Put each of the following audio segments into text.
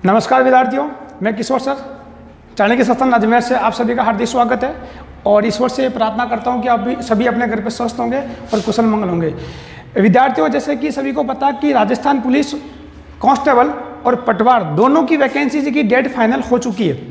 नमस्कार विद्यार्थियों, मैं किशोर सर चाणक्य संस्थान अजमेर से आप सभी का हार्दिक स्वागत है। और ईश्वर से प्रार्थना करता हूं कि आप भी सभी अपने घर पर स्वस्थ होंगे और कुशल मंगल होंगे। विद्यार्थियों, जैसे कि सभी को पता कि राजस्थान पुलिस कांस्टेबल और पटवार दोनों की वैकेंसी की डेट फाइनल हो चुकी है।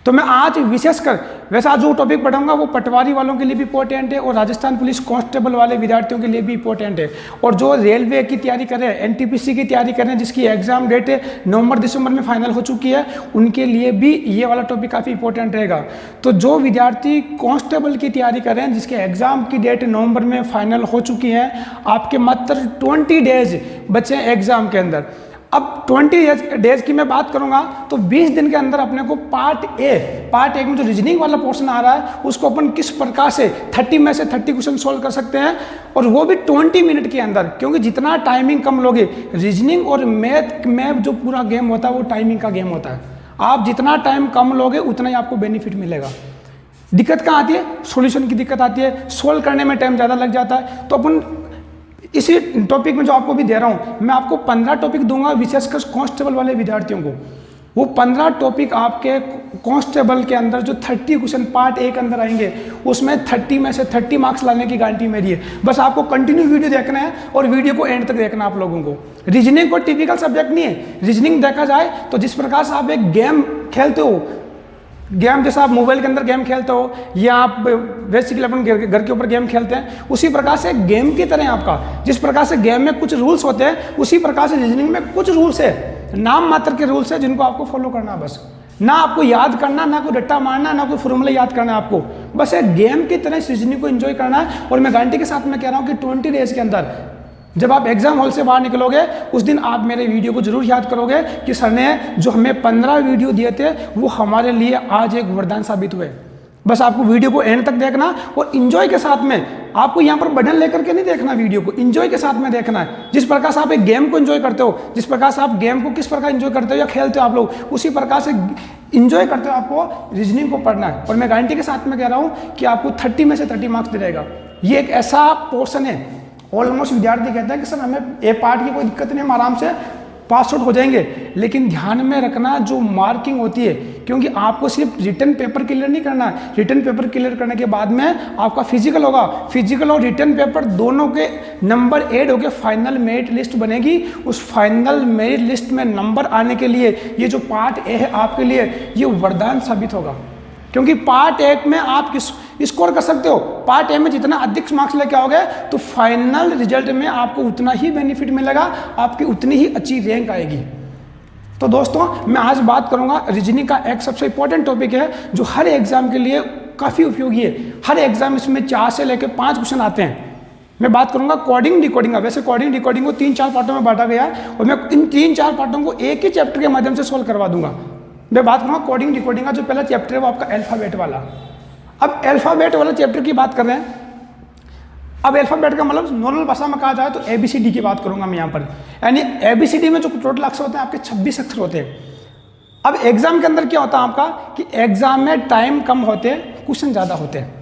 तो मैं आज विशेषकर वैसे आज जो टॉपिक पढ़ाऊंगा वो पटवारी वालों के लिए भी इंपॉर्टेंट है और राजस्थान पुलिस कांस्टेबल वाले विद्यार्थियों के लिए भी इंपॉर्टेंट है। और जो रेलवे की तैयारी कर रहे हैं, एनटीपीसी की तैयारी कर रहे हैं, जिसकी एग्जाम डेट नवंबर-दिसंबर में फाइनल हो चुकी है, उनके लिए भी ये वाला टॉपिक काफ़ी इंपॉर्टेंट रहेगा। तो जो विद्यार्थी कांस्टेबल की तैयारी कर रहे हैं, जिसके एग्जाम की डेट नवंबर में फाइनल हो चुकी है, आपके मात्र 20 डेज बचे हैं एग्जाम के अंदर। अब 20 डेज की मैं बात करूंगा तो 20 दिन के अंदर अपने को पार्ट ए में जो रीजनिंग वाला पोर्शन आ रहा है उसको अपन किस प्रकार से 30 में से 30 क्वेश्चन सोल्व कर सकते हैं, और वो भी 20 मिनट के अंदर। क्योंकि जितना टाइमिंग कम लोगे, रीजनिंग और मैथ में जो पूरा गेम होता है वो टाइमिंग का गेम होता है। आप जितना टाइम कम लोगे उतना ही आपको बेनिफिट मिलेगा। दिक्कत कहाँ आती है? सॉल्यूशन की दिक्कत आती है, सोल्व करने में टाइम ज़्यादा लग जाता है। तो अपन इसी टॉपिक में जो आपको भी दे रहा हूं, मैं आपको 15 टॉपिक दूंगा विशेषकर कांस्टेबल वाले विद्यार्थियों को। वो 15 टॉपिक आपके कांस्टेबल के अंदर जो 30 क्वेश्चन पार्ट ए के अंदर आएंगे, उसमें 30 में से 30 मार्क्स लाने की गारंटी मेरी है। बस आपको कंटिन्यू वीडियो देखना है और वीडियो को एंड तक देखना आप लोगों को। रीजनिंग कोई टिपिकल सब्जेक्ट नहीं है। रीजनिंग देखा जाए तो जिस प्रकार से आप एक गेम खेलते हो, गेम जैसा आप मोबाइल के अंदर गेम खेलते हो या आप बेसिकली अपन घर के ऊपर गेम खेलते हैं, उसी प्रकार से गेम की तरह आपका, जिस प्रकार से गेम में कुछ रूल्स होते हैं उसी प्रकार से रीजनिंग में कुछ रूल्स है, नाम मात्र के रूल्स है जिनको आपको फॉलो करना। बस ना आपको याद करना, ना कोई रट्टा मारना, ना कोई फॉर्मूला याद करना, आपको बस एक गेम की तरह रीजनिंग को एंजॉय करना है। और मैं गारंटी के साथ मैं कह रहा हूँ कि 20 डेज के अंदर जब आप एग्जाम हॉल से बाहर निकलोगे उस दिन आप मेरे वीडियो को जरूर याद करोगे कि सर ने जो हमें 15 वीडियो दिए थे वो हमारे लिए आज एक वरदान साबित हुए। बस आपको वीडियो को एंड तक देखना और इंजॉय के साथ में, आपको यहाँ पर बटन लेकर के नहीं देखना, वीडियो को इंजॉय के साथ में देखना है। जिस प्रकार से आप एक गेम को एंजॉय करते हो, जिस प्रकार से आप गेम को किस प्रकार एंजॉय करते हो या खेलते हो आप लोग, उसी प्रकार से इंजॉय करते हो आपको रीजनिंग को पढ़ना है। और मैं गारंटी के साथ में कह रहा हूँ कि आपको 30 में से 30 मार्क्स दिलाएगा। ये एक ऐसा पोर्शन है, ऑलमोस्ट विद्यार्थी कहते हैं कि सर हमें ए पार्ट की कोई दिक्कत नहीं, हम आराम से पास आउट हो जाएंगे। लेकिन ध्यान में रखना जो मार्किंग होती है, क्योंकि आपको सिर्फ रिटन पेपर क्लियर नहीं करना है। रिटन पेपर क्लियर करने के बाद में आपका फिजिकल होगा, फिजिकल और रिटन पेपर दोनों के नंबर ऐड होकर फाइनल मेरिट लिस्ट बनेगी। उस फाइनल मेरिट लिस्ट में नंबर आने के लिए ये जो पार्ट ए है आपके लिए ये वरदान साबित होगा। क्योंकि पार्ट ए में आप किस स्कोर कर सकते हो, पार्ट ए में जितना अधिक मार्क्स लेके आओगे तो फाइनल रिजल्ट में आपको उतना ही बेनिफिट मिलेगा, आपकी उतनी ही अच्छी रैंक आएगी। तो दोस्तों, मैं आज बात करूंगा रीजनिंग का एक सबसे इंपॉर्टेंट टॉपिक है जो हर एग्जाम के लिए काफ़ी उपयोगी है। हर एग्जाम इसमें 4 से लेकर 5 क्वेश्चन आते हैं। मैं बात करूंगा कोडिंग डिकोडिंग का। वैसे कोडिंग डिकोडिंग को 3-4 पार्टों में बांटा गया है और मैं इन 3-4 पार्टों को एक ही चैप्टर के माध्यम से सोल्व करवा दूंगा। मैं बात करूंगा कोडिंग डिकोडिंग का जो पहला चैप्टर है वो आपका अल्फाबेट वाला। अब अल्फाबेट वाला चैप्टर की बात कर रहे हैं। अब अल्फाबेट का मतलब नॉर्मल भाषा में कहा जाए तो ABCD की बात करूंगा मैं यहाँ पर। यानी ABCD में जो टोटल अक्षर होते हैं आपके 26 अक्षर होते हैं। अब एग्जाम के अंदर क्या होता है आपका कि एग्जाम में टाइम कम होते हैं, क्वेश्चन ज़्यादा होते हैं।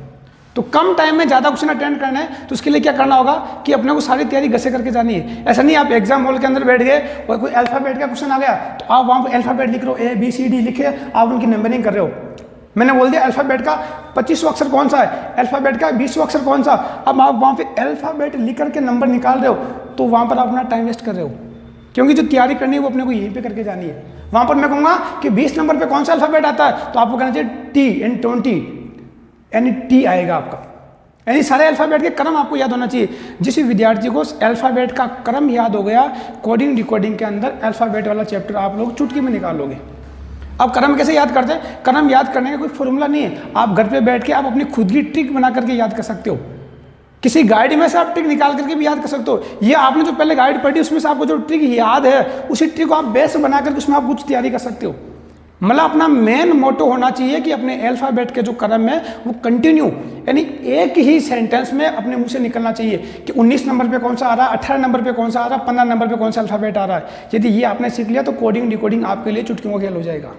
तो कम टाइम में ज़्यादा क्वेश्चन अटेंड करना है तो उसके लिए क्या करना होगा कि अपने को सारी तैयारी घसे करके जानी है। ऐसा नहीं आप एग्जाम हॉल के अंदर बैठ गए और कोई अल्फाबेट का क्वेश्चन आ गया तो आप वहाँ पर अल्फाबेट लिख रहे हो, ABCD लिखे, आप उनकी नंबरिंग कर रहे हो। मैंने बोल दिया अल्फाबेट का 25वां अक्षर कौन सा है, अल्फाबेट का 20वां अक्षर कौन सा। अब आप वहाँ पे अल्फाबेट लिख करके नंबर निकाल रहे हो तो वहाँ पर आप अपना टाइम वेस्ट कर रहे हो। क्योंकि जो तैयारी करनी है वो अपने को यहीं पे करके जानी है। वहाँ पर मैं कहूँगा कि 20 नंबर पे कौन सा अल्फाबेट आता है तो आपको कहना चाहिए T&20, यानी T आएगा आपका। यानी सारे अल्फाबेट के क्रम आपको याद होना चाहिए। जिस विद्यार्थी को अल्फाबेट का क्रम याद हो गया, कोडिंग डिकोडिंग के अंदर अल्फाबेट वाला चैप्टर आप लोग चुटकी में निकाल लोगे। अब क्रम कैसे याद करते हैं? क्रम याद करने का कोई फॉर्मूला नहीं है। आप घर पे बैठ के आप अपनी खुद की ट्रिक बना करके याद कर सकते हो। किसी गाइड में से आप ट्रिक निकाल करके भी याद कर सकते हो। ये आपने जो पहले गाइड पढ़ी उसमें से आपको जो ट्रिक याद है उसी ट्रिक को आप बेस बना करके उसमें आप कुछ तैयारी कर सकते हो। मतलब अपना मेन मोटो होना चाहिए कि अपने अल्फाबेट के जो क्रम है वो कंटिन्यू, यानी एक ही सेंटेंस में अपने मुंह से निकलना चाहिए कि 19 नंबर पे कौन सा आ रहा है, 18 नंबर पे कौन सा आ रहा है, 15 नंबर पे कौन सा अल्फाबेट आ रहा है। यदि ये आपने सीख लिया तो कोडिंग डिकोडिंग आपके लिए चुटकियों का खेल हो जाएगा।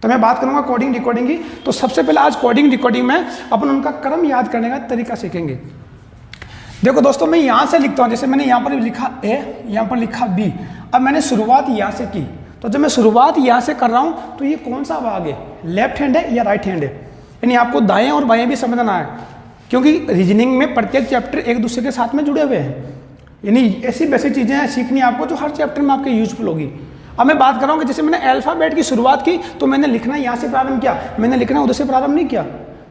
तो मैं बात करूंगा कोडिंग डिकोडिंग की। तो सबसे पहले आज कोडिंग डिकोडिंग में अपन उनका क्रम याद करने का तरीका सीखेंगे। देखो दोस्तों, मैं यहाँ से लिखता हूँ, जैसे मैंने यहाँ पर लिखा A, यहाँ पर लिखा B। अब मैंने शुरुआत यहाँ से की तो जब मैं शुरुआत यहाँ से कर रहा हूँ तो ये कौन सा भाग है, लेफ्ट हैंड है या राइट हैंड है, यानी आपको दाएं और बाएं भी समझना है, क्योंकि रीजनिंग में प्रत्येक चैप्टर एक दूसरे के साथ में जुड़े हुए हैं। यानी ऐसी वैसी चीज़ें हैं सीखनी आपको जो हर चैप्टर में आपके यूजफुल होगी। अब मैं बात कर रहा हूँ कि जैसे मैंने अल्फ़ाबेट की शुरुआत की तो मैंने लिखना यहाँ से प्रारंभ किया, मैंने लिखना उधर से प्रारंभ नहीं किया।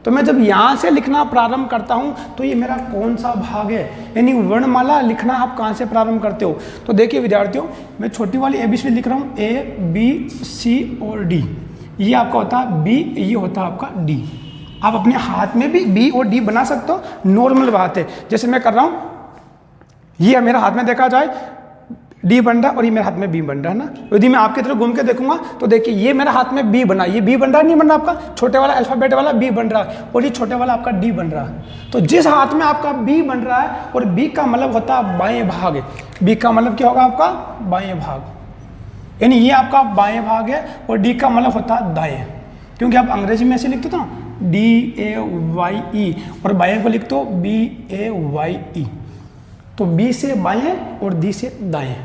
तो मैं जब यहाँ से लिखना प्रारंभ करता हूँ तो ये मेरा कौन सा भाग है, यानी वर्णमाला लिखना आप कहाँ से प्रारंभ करते हो। तो देखिए विद्यार्थियों, मैं छोटी वाली ABCD लिख रहा हूँ, A B C और D, ये आपका होता है B, ये होता है आपका D। आप अपने हाथ में भी B और D बना सकते हो, नॉर्मल बात है। जैसे मैं कर रहा हूँ, ये मेरा हाथ में देखा जाए D बन रहा है और ये मेरे हाथ में B बन रहा है ना। यदि मैं आपकी तरफ घूम के देखूंगा तो देखिए ये मेरे हाथ में B बना, ये B बन रहा है नहीं बन रहा, आपका छोटे वाला अल्फाबेट वाला B बन रहा है और ये छोटे वाला आपका D बन रहा है। तो जिस हाथ में आपका B बन रहा है, और B का मतलब होता है बाएं भाग, B का मतलब क्या होगा आपका बाएं भाग, यानी ये आपका बाएं भाग है, और D का मतलब होता है दाएं, क्योंकि आप अंग्रेजी में ऐसे लिखते हो ना DAYE, और बाएं को लिखते हो BAYE। तो B से बाएं और D से दाएं।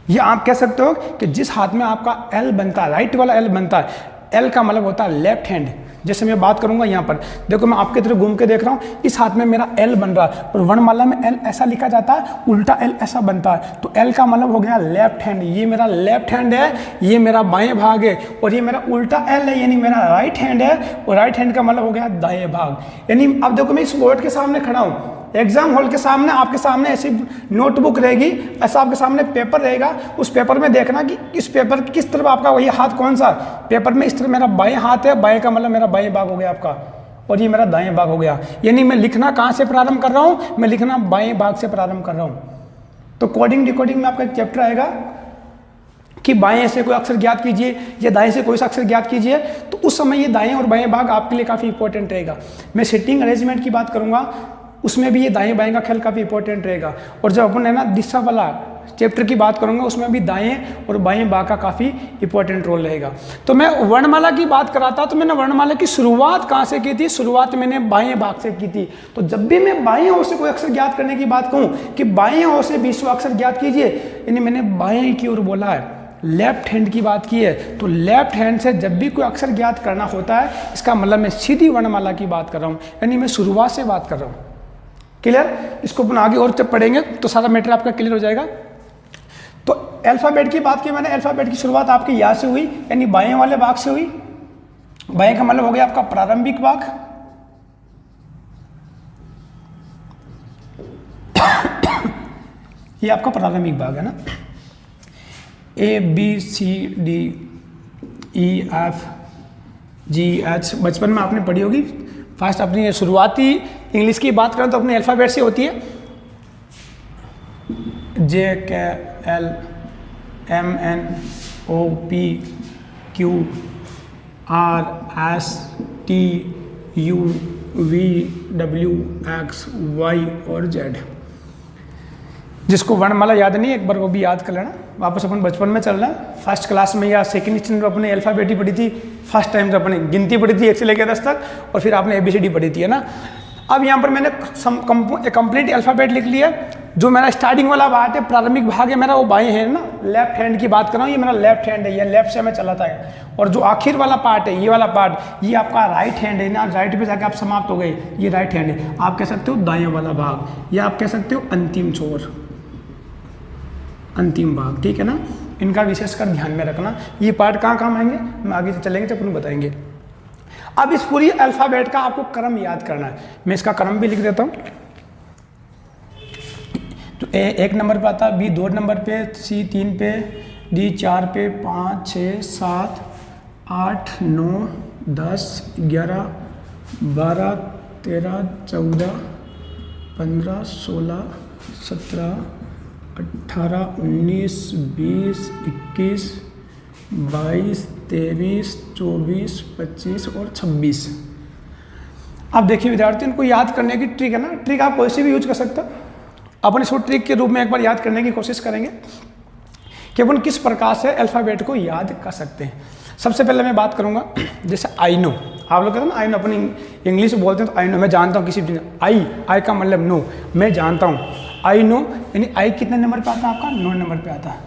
ये आप कह सकते हो कि जिस हाथ में आपका L बनता है, राइट वाला L बनता है, L का मतलब होता है लेफ्ट हैंड। जैसे मैं बात करूंगा यहाँ पर देखो, मैं आपकी तरफ घूम के देख रहा हूँ, इस हाथ में मेरा L बन रहा है और वर्णमाला में L ऐसा लिखा जाता है, उल्टा L ऐसा बनता है, तो L का मतलब हो गया लेफ्ट हैंड। ये मेरा लेफ्ट हैंड है, ये मेरा बाएं भाग है, और ये मेरा उल्टा L है यानी मेरा राइट हैंड है, और राइट हैंड का मतलब हो गया दाएं भाग। यानी अब देखो मैं इस बोर्ड के सामने खड़ा हूँ, एग्जाम हॉल के सामने आपके सामने ऐसी नोटबुक रहेगी, ऐसा आपके सामने पेपर रहेगा, उस पेपर में देखना कि इस पेपर किस तरफ आपका वही हाथ कौन सा, पेपर में इस तरफ मेरा बाएं हाथ है, बाएं का मतलब मेरा बाएं भाग हो गया आपका, और ये मेरा दाएं भाग हो गया। यानी मैं लिखना कहाँ से प्रारंभ कर रहा हूँ, मैं लिखना बाएं भाग से प्रारंभ कर रहा हूँ। तो कोडिंग डिकोडिंग में आपका एक चैप्टर आएगा कि बाएं से कोई अक्षर ज्ञात कीजिए या दाएं से कोई सा अक्षर ज्ञात कीजिए, तो उस समय ये दाएं और बाएं भाग आपके लिए काफ़ी इंपॉर्टेंट रहेगा। मैं सिटिंग अरेंजमेंट की बात करूँगा, उसमें भी ये दाएं बाएं का ख्याल काफ़ी इंपॉर्टेंट रहेगा। और जब अपन है ना दिशा वाला चैप्टर की बात करूंगा, उसमें भी दाएं और बाएं भाग का काफ़ी इंपॉर्टेंट रोल रहेगा। तो मैं वर्णमाला की बात कर रहा था, तो मैंने वर्णमाला की शुरुआत कहाँ से की थी, शुरुआत मैंने बाएं भाग से की थी। तो जब भी मैं बाएं ओर से कोई अक्षर ज्ञात करने की बात कहूँ कि बाएं ओर से 20वां अक्षर ज्ञात कीजिए, यानी मैंने बाएं की ओर बोला है, लेफ्ट हैंड की बात की है। तो लेफ्ट हैंड से जब भी कोई अक्षर ज्ञात करना होता है, इसका मतलब मैं सीधी वर्णमाला की बात कर रहा हूँ, यानी मैं शुरुआत से बात कर रहा हूँ। क्लियर? इसको अपन आगे और जब पढ़ेंगे तो सारा मैटर आपका क्लियर हो जाएगा। तो अल्फाबेट की बात की मैंने, अल्फाबेट की शुरुआत आपकी यहाँ से हुई, यानी बाएं वाले भाग से हुई। बाएं का मतलब हो गया आपका प्रारंभिक भाग, ये आपका प्रारंभिक भाग है ना। ABCDEFGH बचपन में आपने पढ़ी होगी। फर्स्ट अपनी शुरुआती इंग्लिश की बात करें तो अपने अल्फ़ाबेट से होती है, JKLMNOPQRSTUVWXY और Z। जिसको वर्णमाला याद नहीं, एक बार वो भी याद कर लेना। वापस अपन बचपन में चल रहा है, फर्स्ट क्लास में या सेकंड स्टैंडर्ड में अपने अल्फ़ाबेट ही पढ़ी थी, फर्स्ट टाइम जब अपने गिनती पढ़ी थी 1 से लेकर 10 तक, और फिर आपने ABCD पढ़ी थी, है ना। अब यहाँ पर मैंने कंप्लीट अल्फ़ाबेट लिख लिया। जो मेरा स्टार्टिंग वाला भाग है, प्रारंभिक भाग है मेरा, वो बाएं है ना, लेफ्ट हैंड की बात कर रहा हूँ, ये मेरा लेफ्ट हैंड है, ये लेफ्ट से मैं चलाता है। और जो आखिर वाला पार्ट है, ये वाला पार्ट, ये आपका राइट हैंड है ना, राइट पे जाके आप समाप्त हो गए, ये राइट हैंड है। आप कह सकते हो दाएं वाला भाग, या आप कह सकते हो अंतिम छोर, अंतिम भाग, ठीक है ना। इनका विशेषकर ध्यान में रखना। ये पार्ट कहाँ काम आएंगे, हम आगे से चलेंगे जब अपन बताएंगे। अब इस पूरी अल्फ़ाबेट का आपको क्रम याद करना है। मैं इसका क्रम भी लिख देता हूँ। तो A 1 नंबर पे आता है, B 2 नंबर पे, C 3 पे, D 4 पे, 5 6 7 8 9 10 11 12 13 14 15 16 17 18 19 20 21 22 23 24 25 और 26। अब देखिए विद्यार्थी, इनको याद करने की ट्रिक है ना, ट्रिक आप कोई सी भी यूज कर सकते हो। अपन इसको ट्रिक के रूप में एक बार याद करने की कोशिश करेंगे कि अपन किस प्रकार से अल्फ़ाबेट को याद कर सकते हैं। सबसे पहले मैं बात करूंगा, जैसे आई नो, आप लोग कहते हैं ना आई नो, अपन इंग्लिश में बोलते हैं तो आई नो, मैं जानता हूँ किसी भी, आई का मतलब नो, मैं जानता हूँ। आई नो यानी आई कितने नंबर पे आता है आपका, 9 नंबर पे आता है।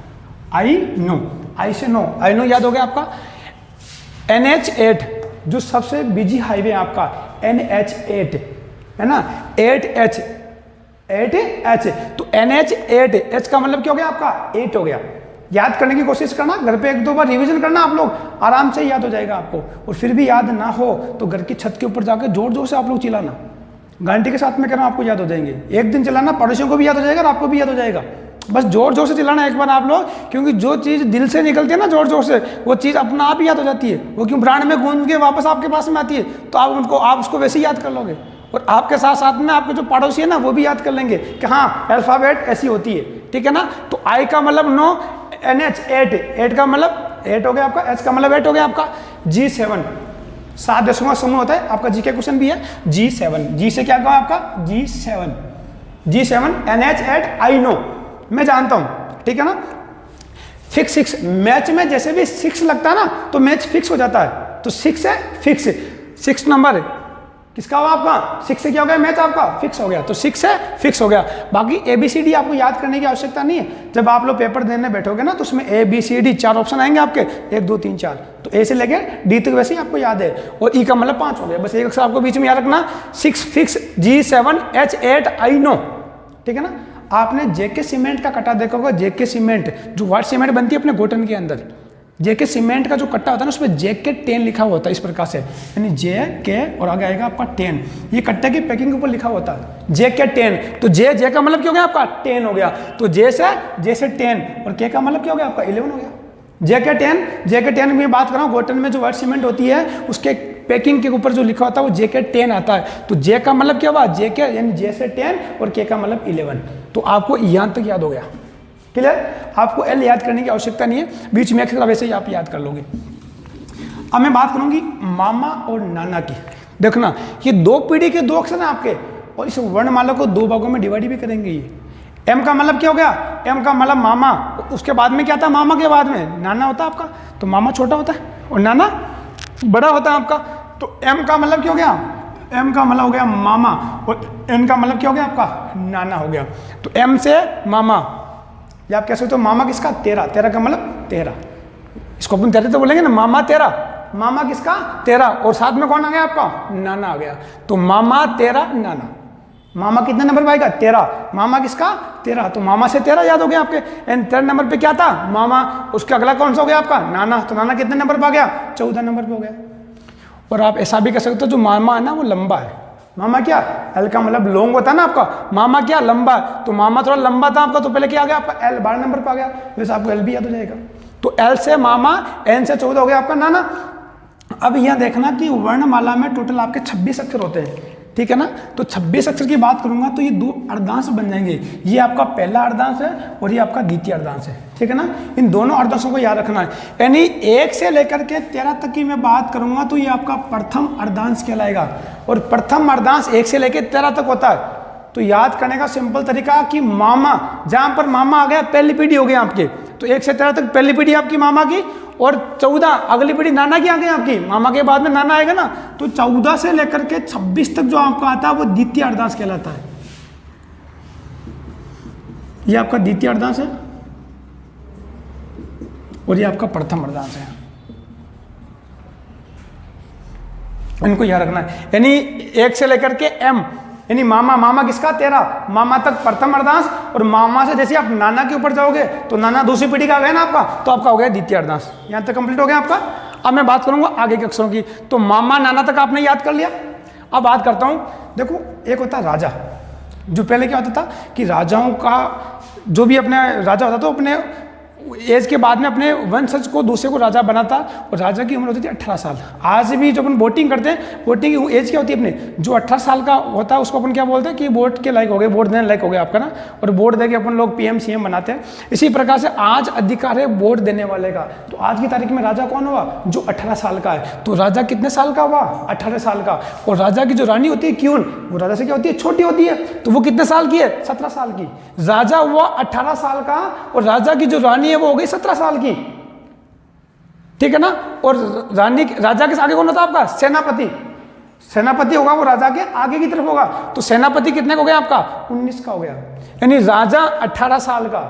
आई नो, आई से नो, आई नो याद हो गया आपका। NH8 जो सबसे बिजी हाईवे है आपका, NH8 है ना, 8H तो NH8, H का मतलब क्या हो गया आपका 8 हो गया। याद करने की कोशिश करना, घर पे 1-2 बार रिवीजन करना आप लोग, आराम से याद हो जाएगा आपको। और फिर भी याद ना हो तो घर की छत के ऊपर जाकर जोर जोर से आप लोग चिल्लाना, गारंटी के साथ में कह रहा हूँ आपको याद हो जाएंगे। एक दिन चलाना, पड़ोसियों को भी याद हो जाएगा और आपको भी याद हो जाएगा। बस जोर जोर से चिल्लाना एक बार आप लोग, क्योंकि जो चीज़ दिल से निकलती है ना जोर जोर से, वो चीज़ अपना आप ही याद हो जाती है। वो क्यों ब्रांड में गूंज के वापस आपके पास में आती है, तो आप उसको वैसे ही याद कर लोगे। और आपके साथ साथ में आपके जो पड़ोसी है ना, वो भी याद कर लेंगे कि हाँ अल्फ़ाबेट ऐसी होती है, ठीक है ना। तो आई का मतलब 9, NH8, 8 का मतलब 8 हो गया आपका, H का मतलब 8 हो गया आपका। G7 7 दशमलव समूह होता है आपका, जी के क्वेश्चन भी है। G7, जी से क्या कहा आपका G7 NH8 आई नो, मैं जानता हूं, ठीक है ना। फिक्स 6, मैच में जैसे भी 6 लगता है ना तो मैच फिक्स हो जाता है, तो 6 है फिक्स, 6 नंबर किसका हुआ आपका, 6 से क्या हो गया मैच आपका फिक्स हो गया, तो 6 है फिक्स हो गया। बाकी ABCD आपको याद करने की आवश्यकता नहीं है। जब आप लोग पेपर देने बैठोगे ना तो उसमें ABCD 4 ऑप्शन आएंगे आपके, 1 2 3 4, तो A से लेके D तक वैसे ही आपको याद है। और E का मतलब 5 हो गया, बस एक अक्षर आपको बीच में याद रखना, 6 fix G7 H8 I know, ठीक है ना। आपने JK सीमेंट का कट्टा देखा होगा, JK सीमेंट जो व्हाइट सीमेंट बनती है अपने घोटन के अंदर, JK सीमेंट का जो कट्टा होता है ना उसमें JK10 लिखा हुआ होता है इस प्रकार से, यानी JK और आगे आएगा आपका 10, ये कट्टे की पैकिंग के ऊपर लिखा होता है JK10। तो J का मतलब क्या हो गया आपका 10 हो गया, तो J से 10 और K का मतलब क्या हो गया आपका 11 हो गया। JK10 की बात कर रहा हूँ, घोटन में जो व्हाइट सीमेंट होती है उसके पैकिंग के ऊपर जो लिखा होता है वो JK10 आता है। तो J का मतलब क्या हुआ JK, यानी J से 10 और K का मतलब 11। तो आपको यहाँ तक याद हो गया, क्लियर। आपको L याद करने की आवश्यकता नहीं है, बीच में अक्षर वैसे ही आप याद कर लोगे। अब मैं बात करूंगी मामा और नाना की। देखना ये 2 पीढ़ी के 2 अक्षर हैं आपके, और इस वर्णमाला को 2 भागों में डिवाइड भी करेंगे। ये M का मतलब क्या हो गया, M का मतलब मामा, उसके बाद में क्या था, मामा के बाद में नाना होता है आपका। तो मामा छोटा होता है और नाना बड़ा होता है आपका। तो M का मतलब क्या हो गया, M का मतलब हो गया मामा, और N का मतलब क्या हो गया आपका नाना हो गया। तो M से मामा, या आप कह सकते हो मामा किसका 13 का मतलब 13, इसको अपन 13 तो बोलेंगे ना, मामा 13, मामा किसका 13, और साथ में कौन आ गया आपका नाना आ गया। तो मामा 13 नाना, मामा कितने नंबर पर आएगा 13, मामा किसका 13, तो मामा से 13 याद हो गया आपके। एंड 3rd नंबर पे क्या था मामा, उसके अगला कौन सा हो गया आपका नाना, तो नाना कितने नंबर पर आ गया 14 नंबर पे हो गया। और आप ऐसा भी कह सकते हो जो मामा है ना वो लंबा है, मामा क्या L का मतलब लॉन्ग होता है ना आपका, मामा क्या लंबा, तो मामा थोड़ा लंबा था आपका, तो पहले क्या आ गया आपका L 12 नंबर पर आ गया, वैसे आपको L भी याद हो जाएगा। तो L से मामा, N से 14 हो गया आपका नाना। अब यह देखना कि वर्णमाला में टोटल आपके 26 अक्षर होते हैं, ठीक है ना। तो 26 अक्षर की बात करूंगा तो ये 2 अर्धांश बन जाएंगे, ये आपका पहला अर्धांश है और ये आपका द्वितीय अर्धांश है, ठीक है ना। इन दोनों अर्धांशों को याद रखना है, यानी 1 से लेकर के 13 तक की मैं बात करूंगा तो ये आपका प्रथम अर्धांश कहलाएगा, और प्रथम अर्धांश 1 से लेकर 13 तक होता है। तो याद करने का सिंपल तरीका कि मामा, जहां पर मामा आ गया पहली पीढ़ी हो गई आपके, तो 1 से 13 तक पहली पीढ़ी आपकी मामा की, और 14 अगली पीढ़ी नाना की आ गई आपकी, मामा के बाद में नाना आएगा ना। तो 14 से लेकर के 26 तक जो आपका आता है वो द्वितीय अर्धांश कहलाता है। ये आपका द्वितीय अर्धांश है और ये आपका प्रथम अर्धांश है, इनको याद रखना है। यानी 1 से लेकर के M, यानी मामा, मामा किसका 13, मामा तक प्रथम अर्धांश, और मामा से जैसे आप नाना के ऊपर जाओगे तो नाना दूसरी पीढ़ी का आ गया ना आपका, तो आपका हो गया द्वितीय अर्धांश। यहाँ तक कंप्लीट हो गया आपका। अब मैं बात करूंगा आगे के अक्षरों की। तो मामा नाना तक आपने याद कर लिया। अब बात करता हूँ, देखो एक होता है राजा, जो पहले क्या होता था कि राजाओं का जो भी अपने राजा होता था तो अपने एज के बाद में अपने वंशज को दूसरे को राजा बनाता, और राजा की उम्र होती थी 18 साल। आज भी जो अपन वोटिंग करते हैं, वोटिंग की एज क्या होती है अपने, जो 18 साल का होता है उसको अपन क्या बोलते हैं कि वोट के लायक हो गए, वोट देने लायक हो गया आपका ना, और वोट देके अपन लोग PM CM बनाते हैं। इसी प्रकार से आज अधिकार है वोट देने वाले का। तो आज की तारीख में राजा कौन हुआ, जो 18 साल का है। तो राजा कितने साल का हुआ, 18 साल का। और राजा की जो रानी होती है क्यून, वो राजा से क्या होती है, छोटी होती है, तो वो कितने साल की है, 17 साल की। राजा हुआ 18 साल का और राजा की जो रानी है वो हो गई 17 साल की, ठीक है ना। और राजा के आगे कौन होता है आपका, सेनापति। सेनापति होगा वो राजा के आगे की तरफ होगा। तो सेनापति कितने का हो गया आपका, 19 का हो गया। यानी राजा 18 साल का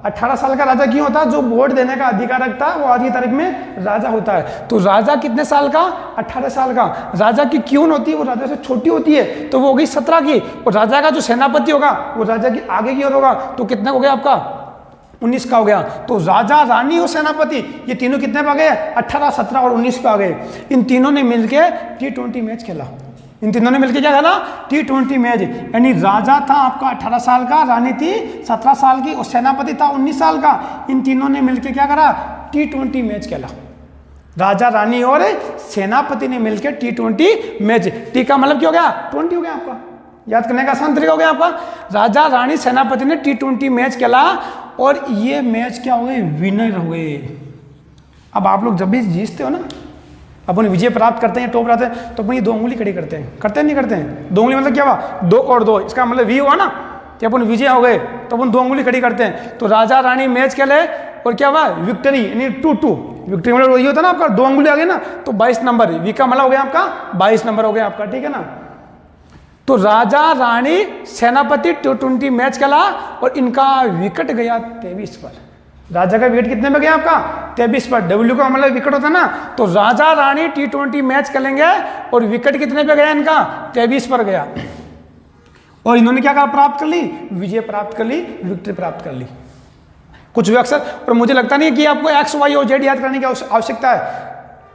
18 साल का राजा क्यों होता है? जो वोट देने का अधिकार रखता है वो आज की तारीख में राजा होता है। तो राजा कितने साल का? 18 साल का। राजा की क्यून होती है वो राजा से छोटी होती है, तो वो हो गई 17 की। और राजा का जो सेनापति होगा वो राजा की आगे की ओर होगा, तो कितने हो गया आपका? 19 का हो गया। तो राजा, रानी और सेनापति ये तीनों कितने पे आ गए? 18, 17 और 19 पे आ गए। इन तीनों ने मिलकर T20 मैच खेला। इन तीनों ने मिलकर क्या खेला? T20 match. यानी राजा था आपका 18 साल का, रानी थी 17 साल की और सेनापति था 19 साल का। इन तीनों ने मिलकर क्या करा? T20 मैच खेला। राजा, रानी और सेनापति ने मिलकर T20 मैच। टी का मतलब क्या हो गया? 20 हो गया आपका। याद करने का आसान तरीका हो गया आपका। राजा, रानी, सेनापति ने T20 मैच खेला और ये मैच क्या हो गए? विनर हो गए। अब आप लोग जब भी जीतते हो ना, अपन विजय प्राप्त करते हैं, टॉप रहते हैं, तो अपन ये 2 उंगली खड़ी करते हैं। करते हैं नहीं करते हैं? 2 उंगली मतलब क्या हुआ? 2 और 2, इसका मतलब वी हुआ ना कि अपन विजय हो गए, तो अपन 2 उंगली खड़ी करते हैं। तो राजा, रानी मैच खेले और क्या हुआ? विक्ट्री, यानी 2-2। विक्ट्री मतलब वही होता ना आपका, 2 उंगली आ गई ना, तो 22 नंबर। वी का मतलब हो गया आपका 22 नंबर हो गया आपका, ठीक है ना। तो राजा, रानी, सेनापति T20 मैच खेला और इनका विकेट गया 23 पर। राजा का विकेट कितने पे गया आपका? 23 पर। डब्ल्यू का मतलब विकेट होता है ना, तो राजा, रानी T20 मैच खेलेंगे और विकेट कितने पे गया इनका? 23 पर गया। और इन्होंने क्या प्राप्त कर ली? विजय प्राप्त कर ली, विक्ट्री प्राप्त कर ली। कुछ भी अक्सर, और मुझे लगता नहीं कि आपको एक्स, वाई और जेड याद करने की आवश्यकता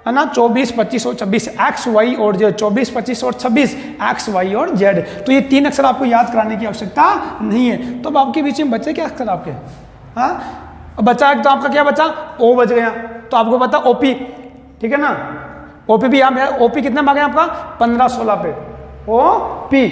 है ना। 24, 25 और 26 एक्स, वाई और जेड। 24, 25 और 26 एक्स, वाई और जेड। तो ये 3 अक्षर आपको याद कराने की आवश्यकता नहीं है। तो अब आपके बीच में बचे क्या अक्षर आपके? हाँ, बचा तो आपका क्या बचा? ओ बच गया। तो आपको पता ओपी, ठीक है ना। ओपी भी यहाँ ओपी कितने में आ गए आपका? 15-16 पे ओपी,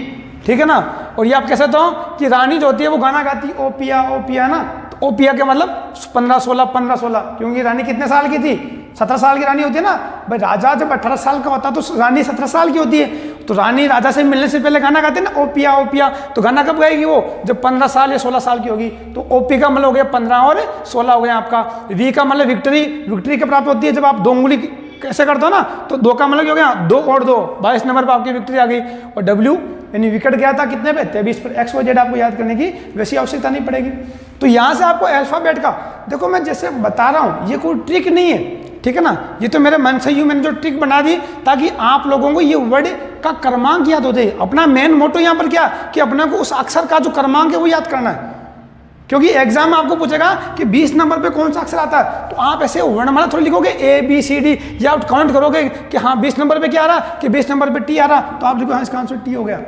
ठीक है ना। और ये आप कैसे तो कि रानी जो होती है वो गाना गाती है ओपिया ओपिया ना, तो ओपिया के मतलब 15-16 15-16, क्योंकि रानी कितने साल की थी? 17 साल की रानी होती है ना भाई। राजा जब 18 साल का होता है तो रानी 17 साल की होती है। तो रानी राजा से मिलने से पहले गाना गाते हैं ना, ओपिया ओपिया। तो गाना कब गाएगी वो? जब 15 साल या 16 साल की होगी। तो ओपी का मतलब हो गया 15 और 16 हो गया आपका। वी का मतलब विक्ट्री, विक्ट्री कब प्राप्त होती है? जब आप 2 उंगली कैसे करते हो ना, तो 2 का मतलब हो गया 2 और 2, 22 नंबर पर आपकी विक्ट्री आ गई। और डब्ल्यू यानी विकेट गया था कितने पे? 23 पर। एक्स, वाई, जेड आपको याद करने की वैसी आवश्यकता नहीं पड़ेगी। तो यहाँ से आपको अल्फाबेट का, देखो मैं जैसे बता रहा हूँ ये कोई ट्रिक नहीं है, ठीक है ना। ये तो मेरे मन से ही मैंने जो ट्रिक बना दी ताकि आप लोगों को ये वर्ड का क्रमांक याद हो जाए। अपना मेन मोटो यहाँ पर क्या कि अपने को उस अक्षर का जो क्रमांक है वो याद करना है। क्योंकि एग्जाम में आपको पूछेगा कि 20 नंबर पे कौन सा अक्षर आता है, तो आप ऐसे वर्णमाला थोड़ी लिखोगे ABCD, या आप काउंट करोगे कि हाँ 20 नंबर पे क्या आ रहा, कि 20 नंबर पे टी आ रहा, तो आप देखो हाँ इसका आंसर टी हो गया।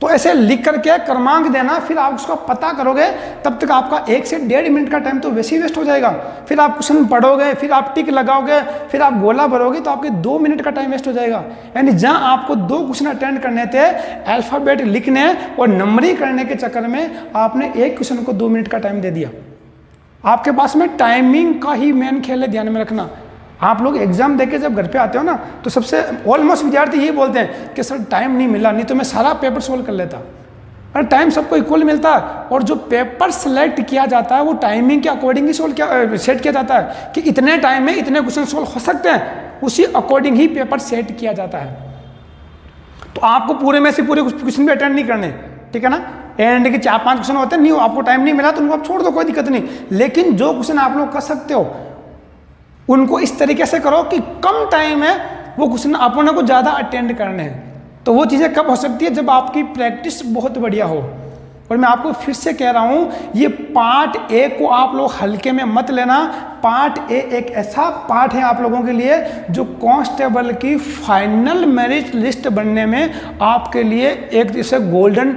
तो ऐसे लिख करके क्रमांक देना, फिर आप उसका पता करोगे, तब तक आपका 1 से 1.5 मिनट का टाइम तो वैसे ही वेस्ट हो जाएगा। फिर आप क्वेश्चन पढ़ोगे, फिर आप टिक लगाओगे, फिर आप गोला भरोगे, तो आपके 2 मिनट का टाइम वेस्ट हो जाएगा। यानी जहां आपको 2 क्वेश्चन अटेंड करने थे, अल्फाबेट लिखने और नंबरिंग करने के चक्कर में आपने एक क्वेश्चन को 2 मिनट का टाइम दे दिया। आपके पास में टाइमिंग का ही मेन खेल है, ध्यान में रखना। आप लोग एग्जाम देके जब घर पे आते हो ना, तो सबसे ऑलमोस्ट विद्यार्थी यही बोलते हैं कि सर टाइम नहीं मिला, नहीं तो मैं सारा पेपर सोल्व कर लेता। अरे टाइम सबको इक्वल मिलता है, और जो पेपर सेलेक्ट किया जाता है वो टाइमिंग के अकॉर्डिंग ही सेट किया जाता है कि इतने टाइम में इतने क्वेश्चन सोल्व हो सकते हैं, उसी अकॉर्डिंग ही पेपर सेट किया जाता है। तो आपको पूरे में से पूरे क्वेश्चन भी अटेंड नहीं करने, ठीक है ना। एंड के 4-5 क्वेश्चन होते हैं, नहीं आपको टाइम नहीं मिला तो उनको आप छोड़ दो, कोई दिक्कत नहीं। लेकिन जो क्वेश्चन आप लोग कर सकते हो उनको इस तरीके से करो कि कम टाइम है वो क्वेश्चन अपने को ज़्यादा अटेंड करने हैं। तो वो चीज़ें कब हो सकती है? जब आपकी प्रैक्टिस बहुत बढ़िया हो। और मैं आपको फिर से कह रहा हूँ, ये पार्ट ए को आप लोग हल्के में मत लेना। पार्ट ए एक ऐसा पार्ट है आप लोगों के लिए जो कांस्टेबल की फाइनल मेरिट लिस्ट बनने में आपके लिए एक जैसे गोल्डन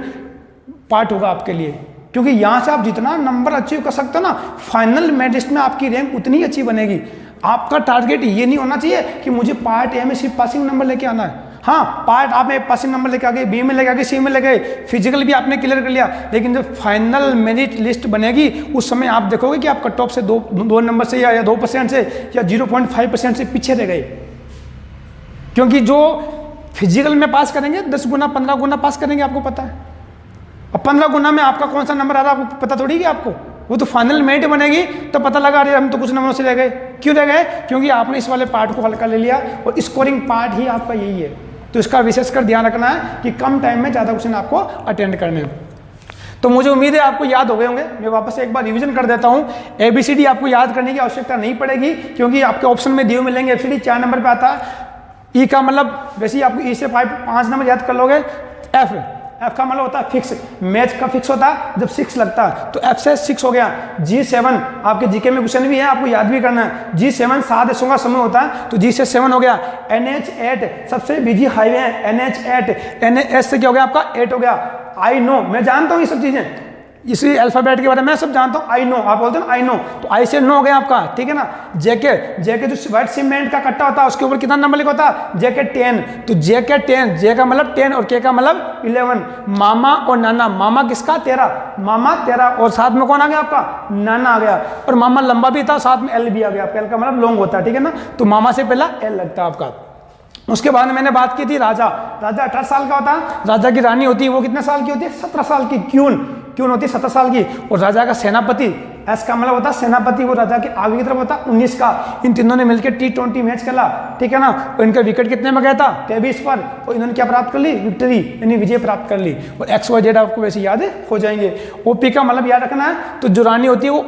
पार्ट होगा आपके लिए। क्योंकि यहाँ से आप जितना नंबर अचीव कर सकते हो ना, फाइनल मेरिट लिस्ट में आपकी रैंक उतनी अच्छी बनेगी। आपका टारगेट ये नहीं होना चाहिए कि मुझे पार्ट ए में सिर्फ पासिंग नंबर लेके आना है। हाँ, पार्ट आप में पासिंग नंबर लेके आ गए, बी में लेके आ गए, सी में ले गए, फिजिकल भी आपने क्लियर कर लिया, लेकिन जब फाइनल मेरिट लिस्ट बनेगी उस समय आप देखोगे कि आप कट ऑफ से 2 नंबर से या 2% से या 0.5% से पीछे रह गए। क्योंकि जो फिजिकल में पास करेंगे 10 गुना 15 गुना पास करेंगे, आपको पता है। अब 15 गुना में आपका कौन सा नंबर आ रहा है आपको पता थोड़ी कि आपको, वो तो फाइनल मेरिट बनेगी तो पता लगा रहे हम तो कुछ नंबरों से रह गए। क्यों रह गए? क्योंकि आपने इस वाले पार्ट को हल्का ले लिया, और स्कोरिंग पार्ट ही आपका यही है। तो इसका विशेषकर ध्यान रखना है कि कम टाइम में ज़्यादा क्वेश्चन आपको अटेंड करने हैं। तो मुझे उम्मीद है आपको याद हो गए होंगे। मैं वापस एक बार रिवीजन कर देता हूँ। ABCD आपको याद करने की आवश्यकता नहीं पड़ेगी, क्योंकि आपके ऑप्शन में दिए मिलेंगे। ABCD 4 नंबर पे आता है। ई का मतलब वैसे ही आपको ई से 5 नंबर याद कर लोगे। एफ का मतलब होता है फिक्स, मैच का फिक्स होता है जब 6 लगता है, तो F से 6 हो गया। G7 आपके जीके में क्वेश्चन भी है, आपको याद भी करना है। G7 7 देशों का समूह होता है, तो G से 7 हो गया। NH8 सबसे बिजी हाईवे है, NH8। NH से क्या हो गया आपका 8 हो गया। आई नो, मैं जानता हूँ ये सब चीजें, इसी अल्फाबेट के बारे में मैं सब जानता हूँ। आई नो, आप बोलते हो ना आई नो, तो आई से 9 हो गया आपका, ठीक है ना। जेके जो व्हाइट सीमेंट का कट्टा होता है उसके ऊपर कितना नंबर लिखा होता है, जेके 10, तो जेके 10, जे का मतलब 10 और के का मतलब 11। मामा और नाना, मामा किसका, तेरा, मामा तेरा, और साथ में कौन आ गया आपका, नाना आ गया। और मामा लंबा भी था, साथ में एल भी आ गया आपका, एल का मतलब लॉन्ग होता है, ठीक है ना। तो मामा से पहला एल लगता है आपका। उसके बाद मैंने बात की थी राजा 18 साल का होता है। राजा की रानी होती है वो कितने साल की होती है, 17 साल की। क्यून होती है 17 साल की। और राजा का सेनापति, एस का मतलब होता है सेनापति, वो राजा के आगे की तरफ होता है 19 का। इन तीनों ने मिलकर T20 मैच खेला, ठीक है ना। और इनका विकेट कितने में गया था, 23 पर। और इन्होंने क्या प्राप्त कर ली, विक्ट्री यानी विजय प्राप्त कर ली। और XYZ आपको वैसे याद हो जाएंगे। OP का मतलब याद रखना है, तो जो रानी होती है वो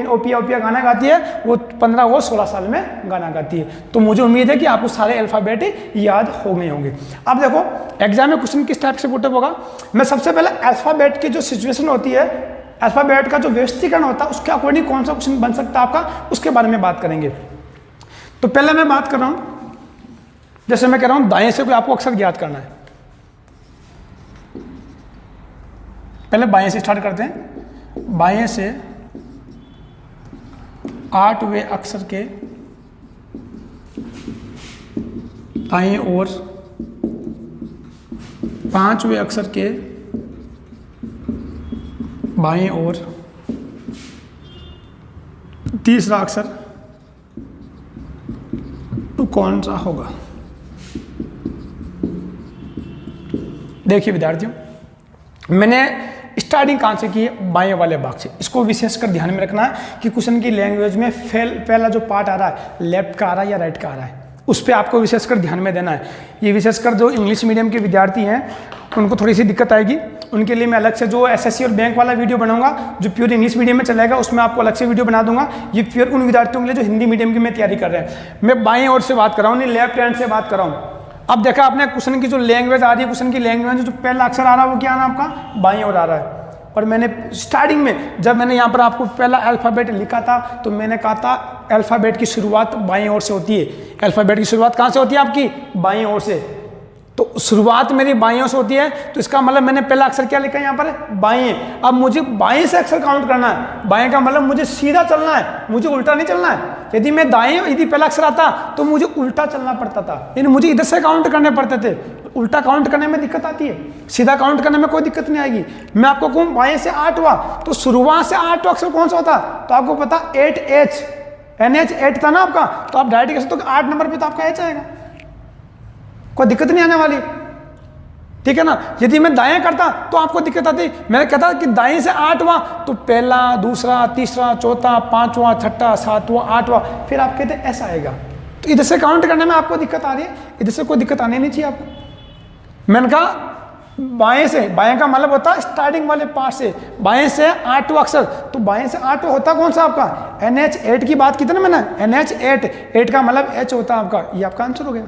ओपिया गाना गाती है, वो 15 और 16 साल में गाना गाती है। तो मुझे उम्मीद है कि आपको सारे अल्फाबेट याद हो गए होंगे। अब देखो एग्जाम में क्वेश्चन किस टाइप से पुटअप होगा। मैं सबसे पहले अल्फाबेट की जो सिचुएशन होती है, अल्फाबेट का जो व्यवस्थीकरण होता है, उसके अकॉर्डिंग कौन सा क्वेश्चन बन सकता है आपका, उसके बारे में बात करेंगे। तो पहले मैं बात कर रहा हूं, जैसे मैं कह रहा हूं दाएं से कोई आपको अक्षर ज्ञात करना है। पहले बाएं से स्टार्ट करते हैं। बाएं से 8वें अक्षर के दाएं और 5वें अक्षर के बाएं ओर तीसरा अक्षर तो कौन सा होगा। देखिए विद्यार्थियों, मैंने स्टार्टिंग कहां से की है, बाएं वाले भाग से। इसको विशेषकर ध्यान में रखना है कि क्वेश्चन की लैंग्वेज में पहला जो पार्ट आ रहा है, लेफ्ट का आ रहा है या राइट का आ रहा है, उस पर आपको विशेषकर ध्यान में देना है। ये विशेषकर जो इंग्लिश मीडियम के विद्यार्थी हैं उनको थोड़ी सी दिक्कत आएगी। उनके लिए मैं अलग से जो SSC और बैंक वाला वीडियो बनाऊंगा, जो प्योर इंग्लिश मीडियम में चलेगा, उसमें आपको अलग से वीडियो बना दूंगा। ये प्योर उन विद्यार्थियों के लिए जो हिंदी मीडियम की मैं तैयारी कर रहे हैं। मैं बाएं ओर से बात कर रहा हूँ, नहीं लेफ्ट हैंड से बात कर रहा हूँ। अब देखा आपने क्वेश्चन की जो लैंग्वेज आ रही है, क्वेश्चन की लैंग्वेज जो पहला अक्षर आ रहा है वो क्या है आपका, बाएं ओर आ रहा है। और मैंने स्टार्टिंग में जब मैंने यहाँ पर आपको पहला अल्फ़ाबेट लिखा था, तो मैंने कहा था अल्फ़ाबेट की शुरुआत बाएं ओर से होती है। अल्फ़ाबेट की शुरुआत कहाँ से होती है आपकी, बाएं ओर से। तो शुरुआत मेरी बाएं ओर से होती है, तो इसका मतलब मैंने पहला अक्षर क्या लिखा है यहाँ पर, बाएं। अब मुझे बाएं से अक्षर काउंट करना है। बाएं का मतलब मुझे सीधा चलना है, मुझे उल्टा नहीं चलना है। यदि मैं दाएं, यदि पहला अक्षर आता तो मुझे उल्टा चलना पड़ता था, यानी मुझे इधर से काउंट करने पड़ते थे। उल्टा काउंट करने में दिक्कत आती है, सीधा काउंट करने में कोई दिक्कत नहीं आएगी। मैं आपको कहूँ बाएं से 8 हुआ, तो शुरुआत से 8 अक्षर कौन सा होता, तो आपको पता 8H, NH8 था ना आपका, तो आप डायरेक्ट कह सकते हो 8 नंबर पे तो आपका H आएगा, कोई दिक्कत नहीं आने वाली, ठीक है ना। यदि मैं दाएं करता तो आपको दिक्कत आती। मैंने कहता कि दाएं से 8 हुआ, तो पहला, दूसरा, तीसरा, चौथा, 5वां, 6वां, 7वां, 8वां, फिर आप कहते ऐसा आएगा। तो इधर से काउंट करने में आपको दिक्कत आ रही है, इधर से कोई दिक्कत आनी नहीं चाहिए आपको। मैंने कहा बाएं से, बाएं का मतलब होता है स्टार्टिंग वाले पार्ट से, बाएं से 8वां अक्षर, तो बाएं से 8वां होता कौन सा आपका, NH8 की बात की थी ना मैंने, NH8, 8 का मतलब H होता है आपका, ये आपका आंसर हो गया।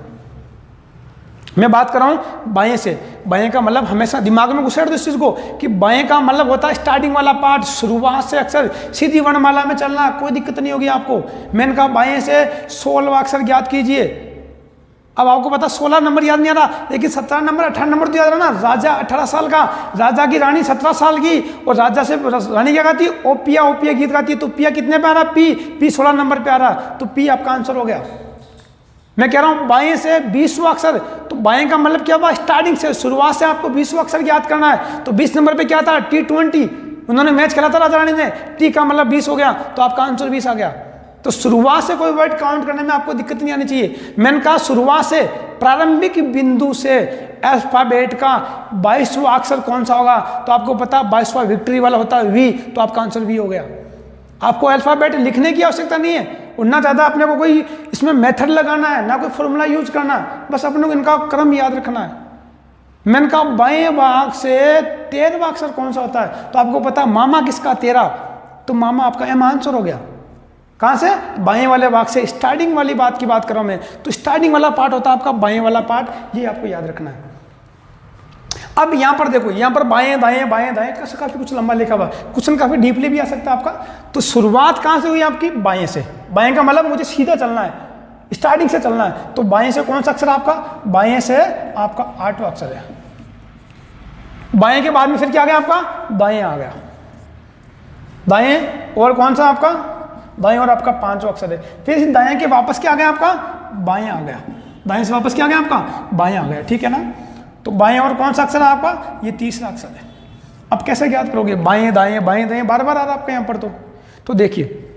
मैं बात कर रहा हूं बाएं से। बाएं का मतलब हमेशा दिमाग में घुसेड़ दो इस चीज को कि बाएं का मतलब होता है स्टार्टिंग वाला पार्ट, शुरुआत से अक्षर सीधी वर्णमाला में चलना, कोई दिक्कत नहीं होगी आपको। मैंने कहा बाएं से 16वां अक्षर ज्ञात कीजिए। अब आपको पता 16 नंबर याद नहीं आ रहा, लेकिन 17 नंबर 18 नंबर तो याद रहा ना। राजा 18 साल का, राजा की रानी 17 साल की, और राजा से रानी क्या गाती है, ओपिया, ओपिया गीत गाती है। तो पिया कितने पे आ रहा, पी 16 नंबर पे आ रहा, तो पी आपका आंसर हो गया। मैं कह रहा हूं बाएं से 20वां अक्षर, तो बाएं का मतलब क्या हुआ, स्टार्टिंग से, शुरुआत से आपको 20वां अक्षर याद करना है। तो 20 नंबर पे क्या था, T20, उन्होंने मैच खेला था राजा रानी ने, टी का मतलब 20 हो गया, तो आपका आंसर 20 आ गया। तो शुरुआत से कोई वर्ड काउंट करने में आपको दिक्कत नहीं आनी चाहिए। मैंने कहा शुरुआत से, प्रारंभिक बिंदु से अल्फाबेट का 22वां अक्षर कौन सा होगा, तो आपको पता 22वां विक्ट्री वाला होता है वी, तो आपका आंसर वी हो गया। आपको अल्फाबेट लिखने की आवश्यकता नहीं है, और ना ज़्यादा अपने को कोई इसमें मेथड लगाना है, ना कोई फॉर्मूला यूज करना है, बस अपने को इनका क्रम याद रखना है। मैंने कहा बाएं भाग से 13वां अक्षर कौन सा होता है, तो आपको पता मामा किसका 13, तो मामा आपका एम आंसर हो गया। कहाँ से? बाएं वाले भाग से। स्टार्टिंग वाली बात की बात कर रहा हूं मैं, तो स्टार्टिंग वाला पार्ट होता है आपका बाएं वाला पार्ट, ये आपको याद रखना है। अब यहां पर देखो, यहां पर बाएं दाएं बाएं दाएं कैसे काफी कुछ लंबा लिखा हुआ, क्वेश्चन काफी डीपली भी आ सकता है आपका। तो शुरुआत कहां से हुई आपकी? बाएं से। बाएं का मतलब मुझे सीधा चलना है, स्टार्टिंग से चलना है। तो बाएं से कौन सा अक्षर आपका? बाएं से आपका 8वां अक्षर है। बाएं के बाद में फिर क्या आ गया आपका? दाएं आ गया। दाएं और कौन सा आपका? दाएं और आपका 5वां अक्षर है। फिर दाएं के वापस क्या आ गया आपका? बाएं आ गया। दाएं से वापस क्या आ गया आपका? बाएं आ गया, ठीक है ना। तो बाएं और कौन सा अक्षर है आपका? ये 3रा अक्षर है। अब कैसे ज्ञात करोगे? बाएं दाएं बाएं दाएं बार बार आ रहा है आपके यहाँ पर। तो देखिए,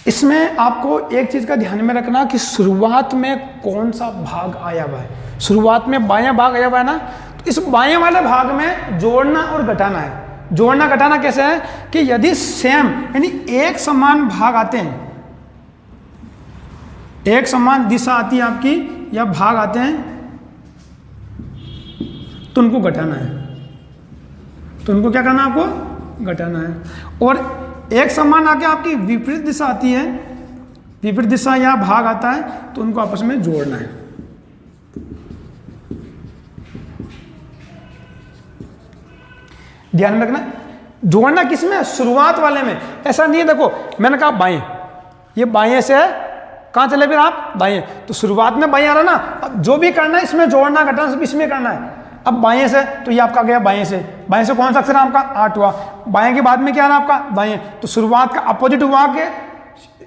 इसमें आपको एक चीज का ध्यान में रखना कि शुरुआत में कौन सा भाग आया हुआ है। शुरुआत में बायां भाग आया हुआ है ना, तो इस बाएं वाले भाग में जोड़ना और घटाना है। जोड़ना घटाना कैसे है कि यदि सेम यानी एक समान भाग आते हैं, एक समान दिशा आती है आपकी या भाग आते हैं, तो उनको घटाना है। तो उनको क्या करना है? आपको घटाना है। और एक समान आके आपकी विपरीत दिशा आती है, विपरीत दिशा या भाग आता है, तो उनको आपस में जोड़ना है। ध्यान में रखना, जोड़ना किसमें? शुरुआत वाले में। ऐसा नहीं है, देखो मैंने कहा बाएं, ये बाएं से कहां चले फिर आप? दाएं। तो शुरुआत में बाएं आ रहा ना, अब जो भी करना है इसमें जोड़ना घटाना सब इसमें करना है। अब बाएं से, तो ये आपका गया बाएं से। बाएं से कौन सा अक्षर है आपका? 8वां। बाएं के बाद में क्या आ रहा आपका? दाएं। तो शुरुआत का अपोजिट हुआ के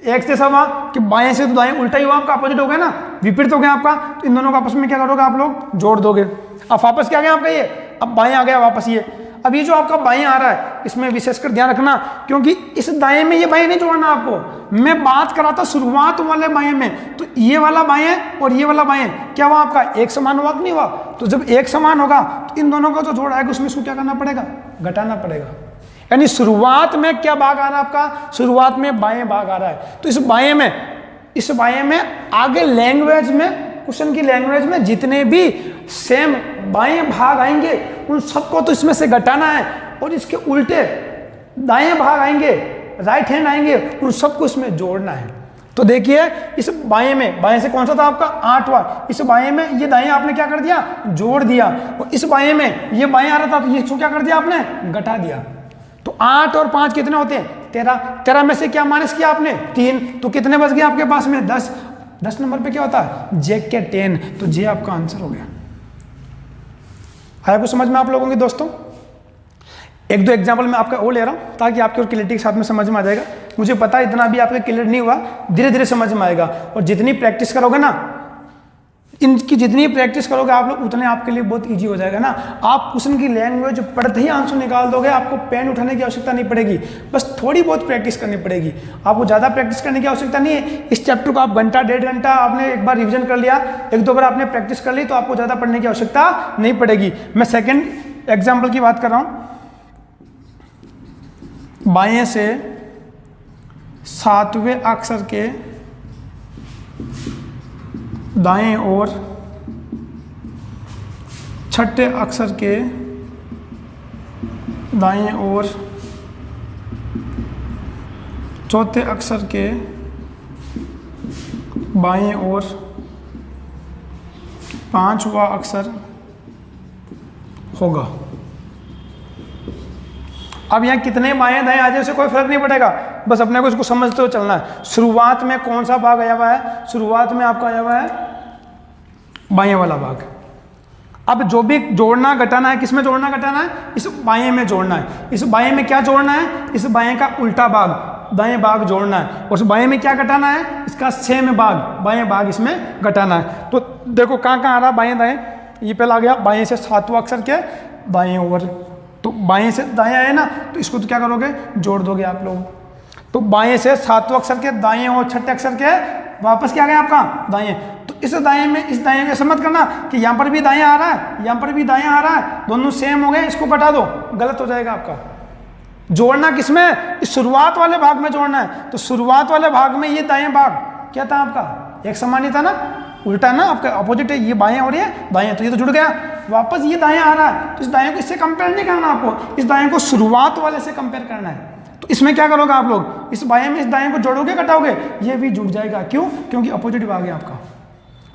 एक जैसा हुआ कि बाएं से तो दाएं उल्टा ही हुआ, आपका अपोजिट हो गया ना, विपरीत हो गया आपका। तो इन दोनों का आपस में क्या करोगे आप लोग? जोड़ दोगे। अब वापस क्या आ गया आपका? ये अब बाएं आ गया वापस ये। अब ये जो आपका बाएं आ रहा है, इसमें विशेषकर ध्यान रखना, क्योंकि इस दाएं में ये बाएं नहीं जोड़ना आपको। मैं बात कर रहा था शुरुआत वाले बाएं में, तो ये वाला बाएं और ये वाला बाएं क्या हुआ आपका? एक समान हुआ कि नहीं हुआ? तो जब एक समान होगा तो इन दोनों का जो जोड़ आएगा उसमें इसको क्या करना पड़ेगा? घटाना पड़ेगा। यानी शुरुआत में क्या भाग आ रहा है आपका? शुरुआत में बाएं भाग आ रहा है। तो इस बाएं में आगे लैंग्वेज में, क्वेश्चन की लैंग्वेज में जितने भी सेम बाएं भाग आएंगे उन सबको तो इसमें से घटाना है, और इसके उल्टे दाएं भाग आएंगे, राइट हैंड आएंगे, उन सबको इसमें जोड़ना है। तो देखिए, इस बाएं में, बाएं से कौन सा था आपका? 8वां। इस बाएं में ये दाएं आपने क्या कर दिया? जोड़ दिया। और इस बाएं में ये बाएं आ रहा था, तो ये क्या कर दिया आपने? घटा दिया। तो 8 और 5 कितने होते हैं? 13। 13 में से क्या माइनस किया आपने? 3। तो कितने बच गए आपके पास में? 10। 10 नंबर पे क्या होता है? जे के 10। तो जे आपका आंसर हो गया। आया कुछ समझ में आप लोगों की दोस्तों? एक दो एग्जाम्पल मैं आपका वो ले रहा हूँ ताकि आपकी और क्लियरिटी के साथ में समझ में आ जाएगा। मुझे पता है इतना भी आपका क्लियर नहीं हुआ, धीरे धीरे समझ में आएगा। और जितनी प्रैक्टिस करोगे ना, इनकी जितनी प्रैक्टिस करोगे आप लोग, उतने आपके लिए बहुत इजी हो जाएगा ना। आप क्वेश्चन की लैंग्वेज पढ़ते ही आंसर निकाल दोगे, आपको पेन उठाने की आवश्यकता नहीं पड़ेगी, बस थोड़ी बहुत प्रैक्टिस करनी पड़ेगी। आपको ज़्यादा प्रैक्टिस करने की आवश्यकता नहीं है। इस चैप्टर को आप घंटा 1.5 घंटा आपने एक बार रिविजन कर लिया, एक दो बार आपने प्रैक्टिस कर ली, तो आपको ज़्यादा पढ़ने की आवश्यकता नहीं पड़ेगी। मैं सेकेंड एग्जाम्पल की बात कर रहा हूँ। बाएं से 7वें अक्षर के दाएं ओर 6ठे अक्षर के दाएं ओर 4थे अक्षर के बाएं ओर 5वां अक्षर होगा। अब यहाँ कितने बाएं दाएं आ जाए उसे कोई फर्क नहीं पड़ेगा, बस अपने को इसको समझते हुए चलना है। शुरुआत में कौन सा भाग आया हुआ है? शुरुआत में आपका आया हुआ है बाएं वाला भाग। अब जो भी जोड़ना घटाना है, किस में जोड़ना घटाना है? इस बाएं में जोड़ना है। इस बाएं में क्या जोड़ना है? इस बाएं का उल्टा भाग, दाएं भाग जोड़ना है। और उस बाएं में क्या घटाना है? इसका सेम भाग, बाएं भाग इसमें घटाना है। तो देखो कहाँ कहाँ आ रहा बाएं दाएं। ये पहला आ गया बाएं से 7वां अक्षर के दाएं ओर, तो बाएं से दाएं आए ना, तो इसको तो क्या करोगे? जोड़ दोगे आप लोग। तो बाएं से 7वां अक्षर के दाएं और 6ठे अक्षर के वापस क्या गया आपका? दाएं। तो इस दाएं में इस दाएं में ऐसा मत करना कि यहाँ पर भी दाएं आ रहा है, यहाँ पर भी दाएं आ रहा है, दोनों सेम हो गए, इसको घटा दो, गलत हो जाएगा आपका। जोड़ना किसमें? इस शुरुआत वाले भाग में जोड़ना है। तो शुरुआत वाले भाग में ये दाएं भाग क्या था आपका? एक समान ही था ना, उल्टा ना, आपका अपोजिट है, ये बाएं और ये दाएं, तो ये तो जुड़ गया। वापस ये दाएं आ रहा है, तो इस दाएं को इससे कंपेयर नहीं करना आपको, इस दाएं को शुरुआत वाले से कंपेयर करना है। तो इसमें क्या करोगे आप लोग, इस बाएं में इस दाएं को जोड़ोगे घटाओगे, ये भी जुड़ जाएगा। क्यों? क्योंकि अपोजिट भाग है आपका।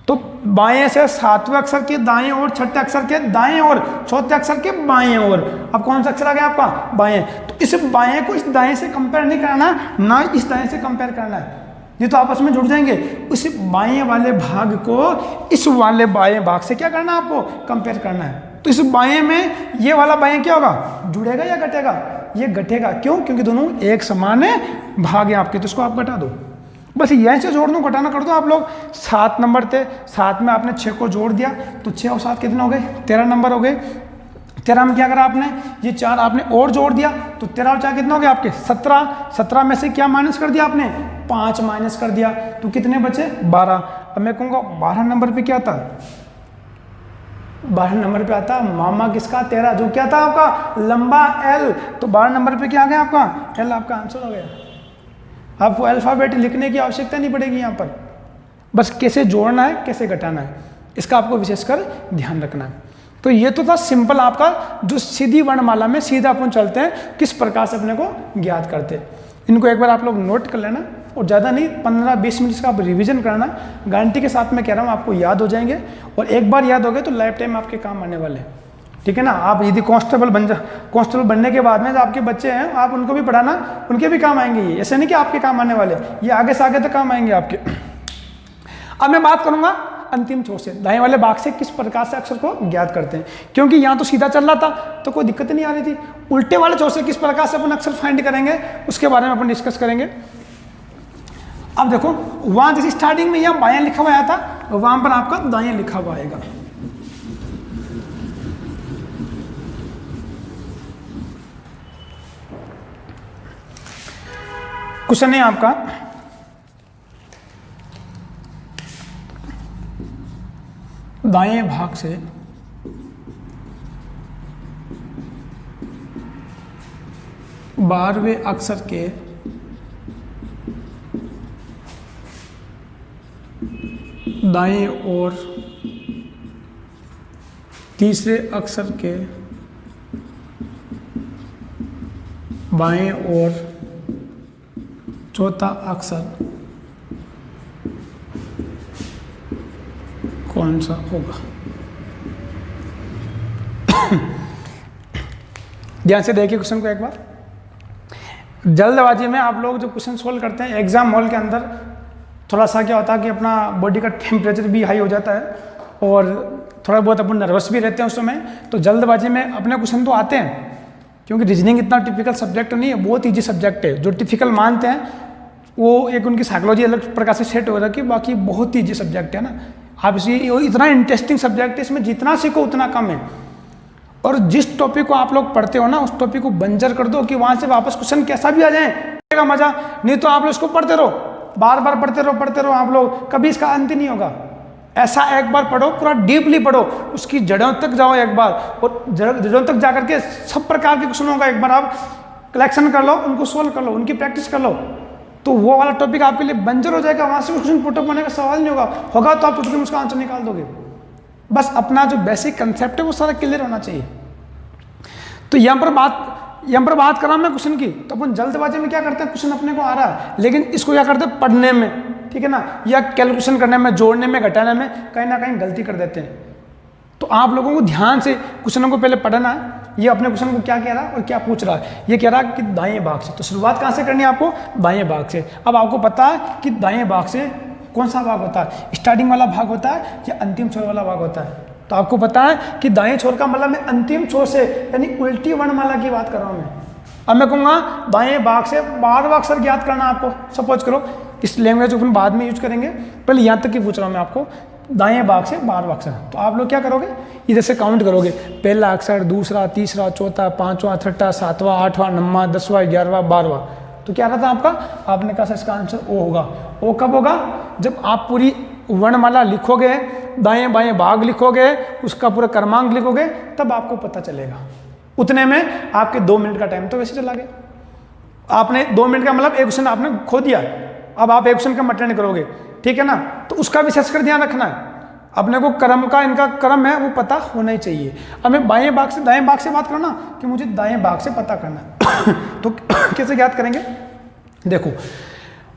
तो बाएं से सातवें अक्षर के दाएं और छठे अक्षर के दाएं और चौथे अक्षर के बाएं और, अब कौन सा अक्षर आ गया आपका? बाएं। तो इस बाएं को इस दाएं से कंपेयर नहीं करना, ना इस दाएं से कंपेयर करना है, ये तो आपस में जुड़ जाएंगे। इस बाएं वाले भाग को इस वाले बाएं भाग से क्या करना है आपको? कंपेयर करना है। तो इस बाएं में ये वाला बाएं क्या होगा? जुड़ेगा या घटेगा? ये घटेगा। क्यों? क्योंकि दोनों एक समान भाग है आपके, तो इसको आप घटा दो। बस यहीं से जोड़ दो, घटाना कर दो आप लोग। 7 नंबर थे, 7 में आपने 6 को जोड़ दिया, तो 6 और 7 कितने हो गए? 13 नंबर हो गए। 13 में क्या करा आपने? ये 4 आपने और जोड़ दिया, तो 13 और 4 कितने हो गए आपके? 17। 17 में से क्या माइनस कर दिया आपने? 5 माइनस कर दिया, तो कितने बचे? 12। अब मैं कहूँगा 12 नंबर पे क्या था? 12 नंबर पे आता मामा किसका? 13, जो क्या था आपका? लंबा एल। तो 12 नंबर पे क्या आ गया आपका? एल आपका आंसर हो गया। आपको अल्फ़ाबेट लिखने की आवश्यकता नहीं पड़ेगी यहाँ पर, बस कैसे जोड़ना है, कैसे घटाना है, इसका आपको विशेषकर ध्यान रखना है। तो ये तो था सिंपल आपका, जो सीधी वर्णमाला में सीधा अपन चलते हैं, किस प्रकार से अपने को ज्ञात करते हैं। इनको एक बार आप लोग नोट कर लेना, और ज़्यादा नहीं 15-20 मिनट का आप रिवीजन करना। गारंटी के साथ मैं कह रहा हूँ आपको याद हो जाएंगे, और एक बार याद हो गए तो लाइफ टाइम आपके काम आने वाले हैं। ठीक है ना? आप यदि कांस्टेबल बनने के बाद में जो आपके बच्चे हैं, आप उनको भी पढ़ाना, उनके भी काम आएंगे ये, ऐसे नहीं कि आपके काम आने वाले, ये आगे से आगे तक काम आएंगे आपके। अब मैं बात करूंगा अंतिम छोर से, दाएं वाले भाग से किस प्रकार से अक्षर को ज्ञात करते हैं। क्योंकि यहाँ तो सीधा चल रहा था तो कोई दिक्कत नहीं आ रही थी, उल्टे वाले छोर से किस प्रकार से अपन अक्षर फाइंड करेंगे, उसके बारे में अपन डिस्कस करेंगे। अब देखो, वहां जैसे स्टार्टिंग में यहाँ बायां लिखा हुआ आया था, वहां पर आपका दाएं लिखा हुआ आएगा। क्वेश्चन है आपका, दाएं भाग से बारहवें अक्षर के दाएं और तीसरे अक्षर के बाएं और चौथा अक्षर कौन सा होगा? ध्यान से देखिए क्वेश्चन को एक बार। जल्दबाजी में आप लोग जो क्वेश्चन सोल्व करते हैं एग्जाम हॉल के अंदर, थोड़ा सा क्या होता है कि अपना बॉडी का टेम्परेचर भी हाई हो जाता है, और थोड़ा बहुत अपन नर्वस भी रहते हैं उस समय। तो जल्दबाजी में अपने क्वेश्चन तो आते हैं, क्योंकि रीजनिंग इतना टिपिकल सब्जेक्ट नहीं है, बहुत ईजी सब्जेक्ट है। जो टिपिकल मानते हैं वो एक उनकी साइकोलॉजी अलग प्रकार से सेट हो रखी है, बाकी बहुत ईजी सब्जेक्ट है ना। आप इसी इतना इंटरेस्टिंग सब्जेक्ट है, इसमें जितना सीखो उतना कम है। और जिस टॉपिक को आप लोग पढ़ते हो ना, उस टॉपिक को बंजर कर दो कि वहाँ से वापस क्वेश्चन कैसा भी आ जाए मजा। नहीं तो आप लोग इसको पढ़ते रहो, बार बार पढ़ते रहो आप लोग, कभी इसका अंत नहीं होगा। ऐसा एक बार पढ़ो, पूरा डीपली पढ़ो, उसकी जड़ों तक जाओ एक बार, और जड़ों तक जाकर के सब प्रकार के क्वेश्चनों का एक बार आप कलेक्शन कर लो, उनको सोल्व कर लो, उनकी प्रैक्टिस कर लो, तो वो वाला टॉपिक आपके लिए बंजर हो जाएगा। वहाँ से क्वेश्चन पुटअप होने का सवाल नहीं होगा तो आप चुटकी में उसका आंसर निकाल दोगे। बस अपना जो बेसिक कंसेप्ट है वो सारा क्लियर होना चाहिए। तो यहाँ पर बात कर रहा हूँ मैं क्वेश्चन की, तो अपन जल्दबाजी में क्या करते हैं, क्वेश्चन अपने को आ रहा है, लेकिन इसको क्या करते हैं पढ़ने में, ठीक है ना, या कैलकुलेशन करने में, जोड़ने में, घटाने में कहीं ना कहीं गलती कर देते हैं। तो आप लोगों को ध्यान से क्वेश्चनों को पहले पढ़ना है, ये अपने क्वेश्चन को क्या कह रहा है और क्या पूछ रहा है। ये कह रहा है कि दाएं भाग से, तो शुरुआत कहाँ से करनी है आपको? दाएं भाग से। अब आपको पता है कि दाएं भाग से कौन सा भाग होता है, स्टार्टिंग वाला भाग होता है या अंतिम छोर वाला भाग होता है। तो आपको पता है कि दाएं छोर का मतलब मैं अंतिम छोर से, यानी उल्टी वर्णमाला की बात कर रहा हूँ मैं। अब मैं कहूँगा दाएं भाग से 12वां अक्षर ज्ञात करना आपको। सपोज करो इस लैंग्वेज को अपन बाद में यूज करेंगे, पहले यहाँ तक की पूछ रहा हूँ मैं आपको, दाएं भाग से 12वां अक्षर। तो आप लोग क्या करोगे, इधर से काउंट करोगे, पहला अक्षर, दूसरा, तीसरा, चौथा, पांचवा, छठा, सातवां, आठवां, नौवां, 10वां, 11वां, 12वां। तो क्या रहा था आपका, आपने कहा इसका आंसर ओ होगा। ओ कब होगा, जब आप पूरी वर्णमाला लिखोगे, दाएं बाएं भाग लिखोगे, उसका पूरा क्रमांक लिखोगे, तब आपको पता चलेगा। उतने में आपके 2 मिनट का टाइम तो वैसे चला गया। आपने 2 मिनट का मतलब एक क्वेश्चन आपने खो दिया, अब आप एक क्वेश्चन का अटेंड करोगे, ठीक है ना, तो उसका विशेषकर ध्यान रखना है। अपने को क्रम का, इनका क्रम है वो पता होना ही चाहिए। अब मैं बाएं भाग से दाएं भाग से बात करना कि मुझे दाएं भाग से पता करना है तो कैसे ज्ञात करेंगे? देखो,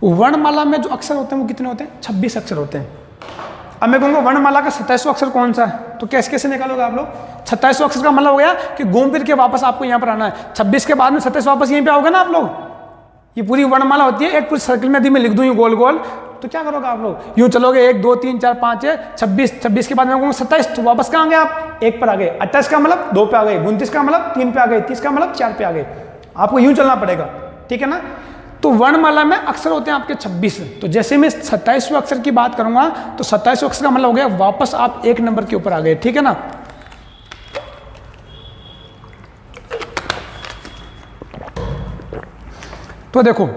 वर्णमाला में जो अक्षर होते हैं वो कितने होते हैं? 26 अक्षर होते हैं। अब मैं कहूँगा वर्णमाला का 27वां अक्षर कौन सा है, तो कैसे कैसे निकालोगे आप लोग? 27वां अक्षर का मतलब हो गया कि घूम फिर के वापस आपको यहाँ पर आना है। 26 के बाद में 27 वापस यहीं पे आओगे ना आप लोग। ये पूरी वर्णमाला होती है, एक पूरी सर्कल में यदि मैं लिख दूँ गोल गोल, तो क्या करोगे आप लोग? यूँ चलोगे 1 2 3 4 5 26, 26 के बाद मैं कहूँगा 27, तो वापस कहाँ आ गए आप? 1 पर आ गए। 28 का मतलब 2 पे आ गए, 29 का मतलब 3 पे आ गए, 30 का मतलब 4 पे आ गए। आपको यूँ चलना पड़ेगा, ठीक है ना? तो वर्णमाला में अक्षर होते हैं आपके 26। तो जैसे मैं 27वें अक्षर की बात करूंगा तो 27वें अक्षर का मतलब हो गया वापस आप 1 नंबर के ऊपर आ गए, ठीक है ना? तो देखो,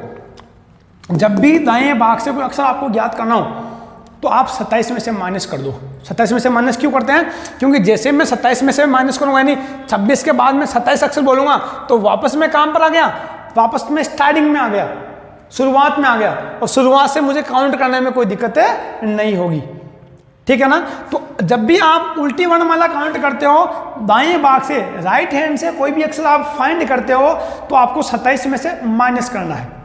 जब भी दाएं भाग से कोई अक्षर आपको ज्ञात करना हो तो आप 27 में से माइनस कर दो। 27 में से माइनस क्यों करते हैं? क्योंकि जैसे मैं 27 में से माइनस करूंगा, यानी 26 के बाद में 27 अक्षर बोलूंगा तो वापस मैं काम पर आ गया, वापस में स्टार्टिंग में आ गया, शुरुआत में आ गया, और शुरुआत से मुझे काउंट करने में कोई दिक्कत नहीं होगी, ठीक है ना? तो जब भी आप उल्टी वर्णमाला काउंट करते हो दाएं भाग से, राइट हैंड से कोई भी अक्षर आप फाइंड करते हो तो आपको 27 में से माइनस करना है।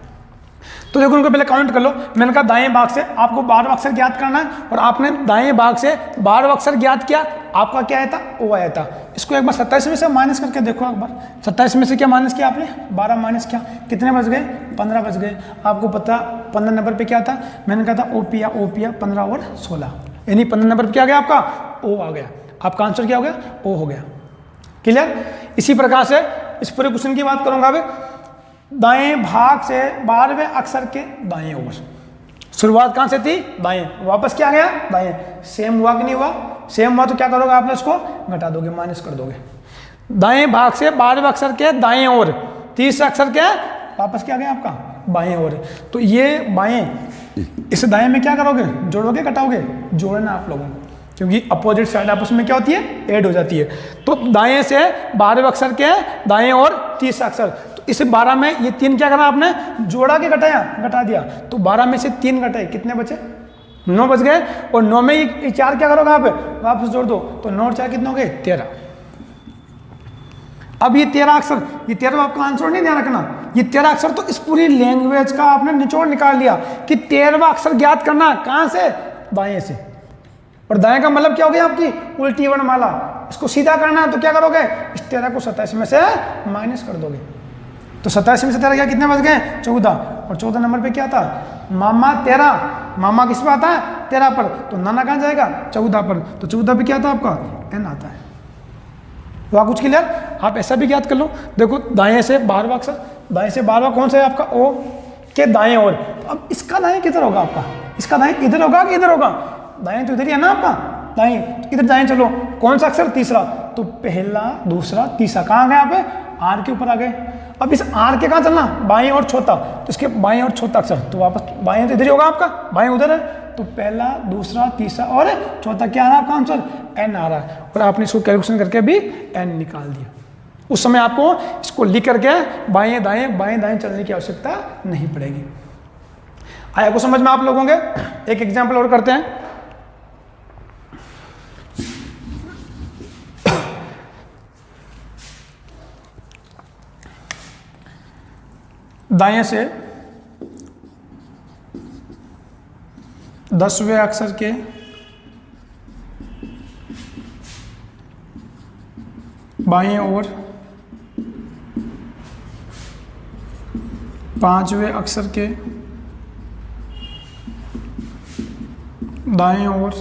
तो देखो उनको पहले काउंट कर लो। मैंने कहा दाएं भाग से आपको 12वां अक्षर ज्ञात करना है, और आपने दाएं भाग से 12वां अक्षर ज्ञात किया, आपका क्या आया था? ओ आया था। इसको एक बार 27 में से माइनस करके देखो एक बार। 27 में से क्या माइनस किया आपने? 12 माइनस किया, कितने बच गए? 15 बच गए। आपको पता 15 नंबर पे क्या था? मैंने कहा था ओ पिया 15 और 16, यानी 15 नंबर पे क्या आ गया आपका? ओ आ गया। आपका आंसर क्या हो गया? ओ हो गया। क्लियर? इसी प्रकार से इस पूरे क्वेश्चन की बात करूंगा। अब दाएं भाग से 12वें अक्षर के दाएं ओर, शुरुआत कहां से थी? दाएं, वापस क्या गया? दाएं। सेम हुआ कि नहीं हुआ? सेम हुआ तो क्या करोगे? आपने इसको घटा दोगे, माइनस कर दोगे। दाएं भाग से 12वें अक्षर के दाएं ओर, 30 अक्षर के वापस क्या गया आपका? बाएं ओर। तो ये बाएं, इस दाएं में क्या करोगे? जोड़ोगे, घटाओगे? जोड़ना आप लोगों को, क्योंकि अपोजिट साइड आपस में क्या होती है? ऐड हो जाती है। तो दाएं से 12वें अक्षर के दाएं ओर 30 अक्षर, इस 12 में ये 3 क्या करना आपने? जोड़ा के घटाया? घटा दिया। तो 12 में से 3 घटाए, कितने बचे? 9 बच गए। और 9 में ये 4 क्या करोगे आप? वापस जोड़ दो। तो 9 और 4 कितने हो गए? 13। अब ये 13 अक्षर, ये 13 आपका आंसर नहीं ध्यान रखना, ये 13 अक्षर तो इस पूरी लैंग्वेज का आपने निचोड़ निकाल लिया कि 13वां अक्षर ज्ञात करना कहां से? दाएं से। और दाएं का मतलब क्या हो गया? आपकी उल्टी वर्णमाला। इसको सीधा करना है तो क्या करोगे? इस 13 को 27 में से माइनस कर दोगे। तो 27 में से 13 क्या, कितने बच गए? 14। और 14 नंबर पे क्या था? मामा 13। मामा किस पे आता है? 13 पर। तो नाना कहाँ जाएगा? 14 पर। तो 14 पे क्या था आपका? n आता है। वहाँ कुछ क्लियर? आप ऐसा भी याद कर लो। देखो दाएं से 12वां अक्षर, दाएं से 12वां कौन सा है आपका? ओ के दाएं ओर। अब इसका दाएं किधर होगा आपका? इसका दाएं इधर होगा कि इधर होगा? दाएं तो इधर ही है ना आपका, दाएं। तो इधर दाएं चलो, कौन सा अक्षर? तीसरा। तो पहला, दूसरा, तीसरा कहाँ गए? आप आर के ऊपर आ गए। अब इस आर के कहाँ चलना? बाएं और चौथा। तो इसके बाएं और चौथा अक्षर, तो वापस बाएं तो इधर ही होगा आपका, बाएं उधर है। तो पहला, दूसरा, तीसरा और चौथा क्या आ रहा है आपका आंसर? एन आ रहा है। और आपने इसको कैलकुलेशन करके भी एन निकाल दिया। उस समय आपको इसको लिख करके बाएं दाएं चलने की आवश्यकता नहीं पड़ेगी। आया को समझ में आप लोगों के? एक एग्जाम्पल और करते हैं। दाएं से 10वें अक्षर के बाएं ओर 5वें अक्षर के दाएं ओर,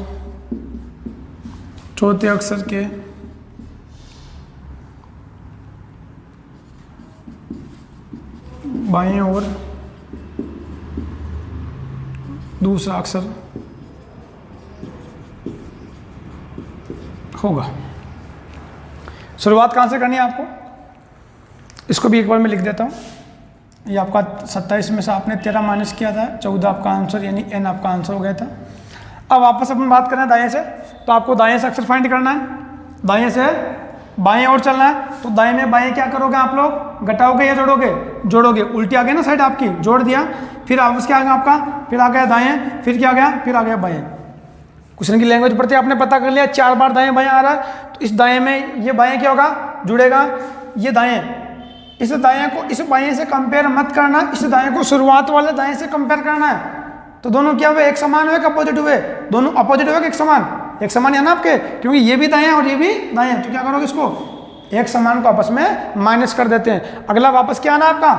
चौथे अक्षर के बाएं ओर, दूसरा अक्षर होगा। शुरुआत कहाँ से करनी है आपको? इसको भी एक बार मैं लिख देता हूँ। ये आपका 27 में से आपने 13 माइनस किया था, 14 आपका आंसर, यानी n आपका आंसर हो गया था। अब वापस अपन बात करें दाएं से, तो आपको दाएं से अक्षर फाइंड करना है। दाएं से बाएं ओर चलना है, तो दाएं में बाएं क्या करोगे आप लोग? घटाओगे या जोड़ोगे? जोड़ोगे। उल्टी आ गई ना साइड आपकी, जोड़ दिया। फिर वापस क्या आ गया आपका? फिर आ गया दाएं, फिर क्या आ गया? फिर आ गया बाएं। क्वेश्चन की लैंग्वेज पढ़ते आपने पता कर लिया 4 बार दाएं बाएं आ रहा है, तो इस दाएं में ये बाएं क्या होगा, जुड़ेगा, ये दाएं, इस दाएं को इस बाएं से कंपेयर मत करना, इस दाएं को शुरुआत वाले दाएं से कंपेयर करना है। तो दोनों क्या हुए, एक समान हुए कि अपोजिट हुए, दोनों अपोजिट हुए कि एक समान, एक समान है ना आपके, क्योंकि ये भी दाएं और ये भी दाएं है, तो क्या करोगे, इसको एक समान को आपस में माइनस कर देते हैं। अगला वापस क्या आना आपका,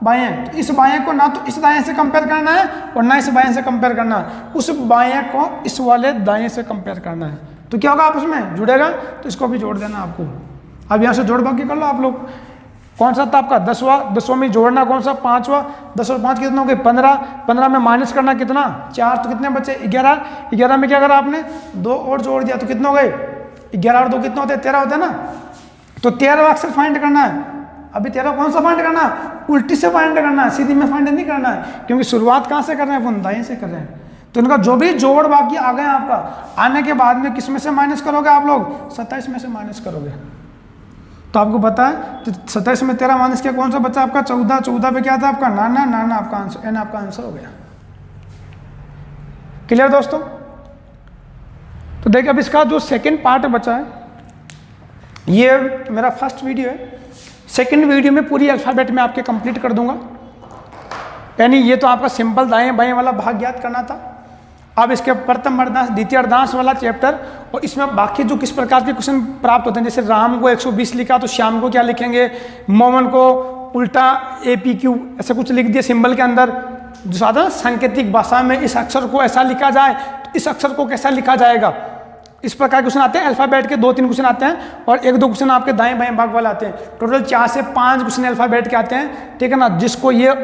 बाएं, तो इस बाएं को ना तो इस दाएं से कंपेयर करना है और ना इस बाएं से कंपेयर करना है, उस बाएं को इस वाले दाएं से कंपेयर करना है, तो क्या होगा, आपस में जुड़ेगा, तो इसको भी जोड़ देना आपको। अब यहाँ से जोड़ बाकी कर लो आप लोग। कौन सा था आपका 10वां में जोड़ना कौन सा 5वां, 10 और 5 कितना हो गए 15, 15 में माइनस करना कितना 4, तो कितने बचे 11, 11 में क्या करा आपने 2 और जोड़ दिया, तो कितने हो गए 11 और 2 कितने होते हैं 13 होते हैं ना, तो 13वां अक्सर फाइंड करना है। अभी 13 कौन सा फाइंड करना है, उल्टी से फाइंड करना है, सीधी में फाइंड नहीं करना है, क्योंकि शुरुआत कहाँ से कर रहे हैं अपन, दाएं से कर रहे हैं। तो इनका जो भी जोड़ बाकी आ गए आपका, आने के बाद में किस में से माइनस करोगे आप लोग, 27 में से माइनस करोगे। तो आपको पता है तो 27 में 13 माइनस किया, कौन सा बच्चा आपका 14, 14 पे क्या था आपका नाना, नाना आपका आंसर, एन आपका आंसर हो गया। क्लियर दोस्तों। तो देखिए अब इसका जो सेकंड पार्ट बचा है, ये मेरा फर्स्ट वीडियो है, सेकंड वीडियो में पूरी अल्फाबेट में आपके कंप्लीट कर दूंगा। यानी ये तो आपका सिंपल दाएं बाएं वाला भाग याद करना था। अब इसके प्रथम अर्धांश द्वितीय अर्धांश वाला चैप्टर, और इसमें बाकी जो किस प्रकार के क्वेश्चन प्राप्त होते हैं, जैसे राम को 120 लिखा तो श्याम को क्या लिखेंगे, मोमन को उल्टा APQ ऐसा कुछ लिख दिया सिंबल के अंदर, जो साधारण सांकेतिक भाषा में इस अक्षर को ऐसा लिखा जाए तो इस अक्षर को कैसा लिखा जाएगा, इस प्रकार के क्वेश्चन आते हैं। अल्फाबेट के 2-3 क्वेश्चन आते हैं और 1-2 क्वेश्चन आपके दाएं बाएं भाग वाले आते हैं। टोटल 4 से 5 क्वेश्चन अल्फाबेट के आते हैं, ठीक है ना। जिसको ये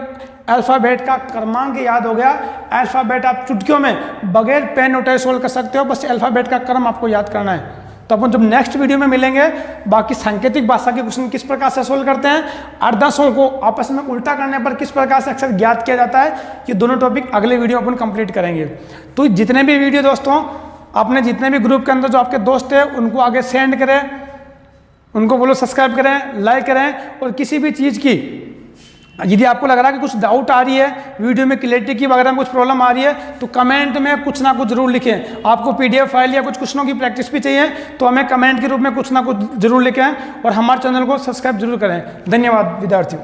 अल्फाबेट का क्रमांक याद हो गया, अल्फाबेट आप चुटकियों में बगैर पेन नोट सोल्व कर सकते हो, बस अल्फाबेट का क्रम आपको याद करना है। तो अपन जब नेक्स्ट वीडियो में मिलेंगे, बाकी सांकेतिक भाषा के क्वेश्चन किस प्रकार से सोल्व करते हैं, अर्धांशों को आपस में उल्टा करने पर किस प्रकार से अक्षर ज्ञात किया जाता है, ये दोनों टॉपिक अगले वीडियो अपन कंप्लीट करेंगे। तो जितने भी वीडियो दोस्तों अपने जितने भी ग्रुप के अंदर जो आपके दोस्त हैं उनको आगे सेंड करें, उनको बोलो सब्सक्राइब करें, लाइक करें, और किसी भी चीज़ की यदि आपको लग रहा है कि कुछ डाउट आ रही है, वीडियो में क्लैरिटी की वगैरह में कुछ प्रॉब्लम आ रही है, तो कमेंट में कुछ ना कुछ जरूर लिखें। आपको PDF फाइल या कुछ क्वेश्चनों की प्रैक्टिस भी चाहिए तो हमें कमेंट के रूप में कुछ ना कुछ जरूर लिखें, और हमारे चैनल को सब्सक्राइब जरूर करें। धन्यवाद विद्यार्थियों।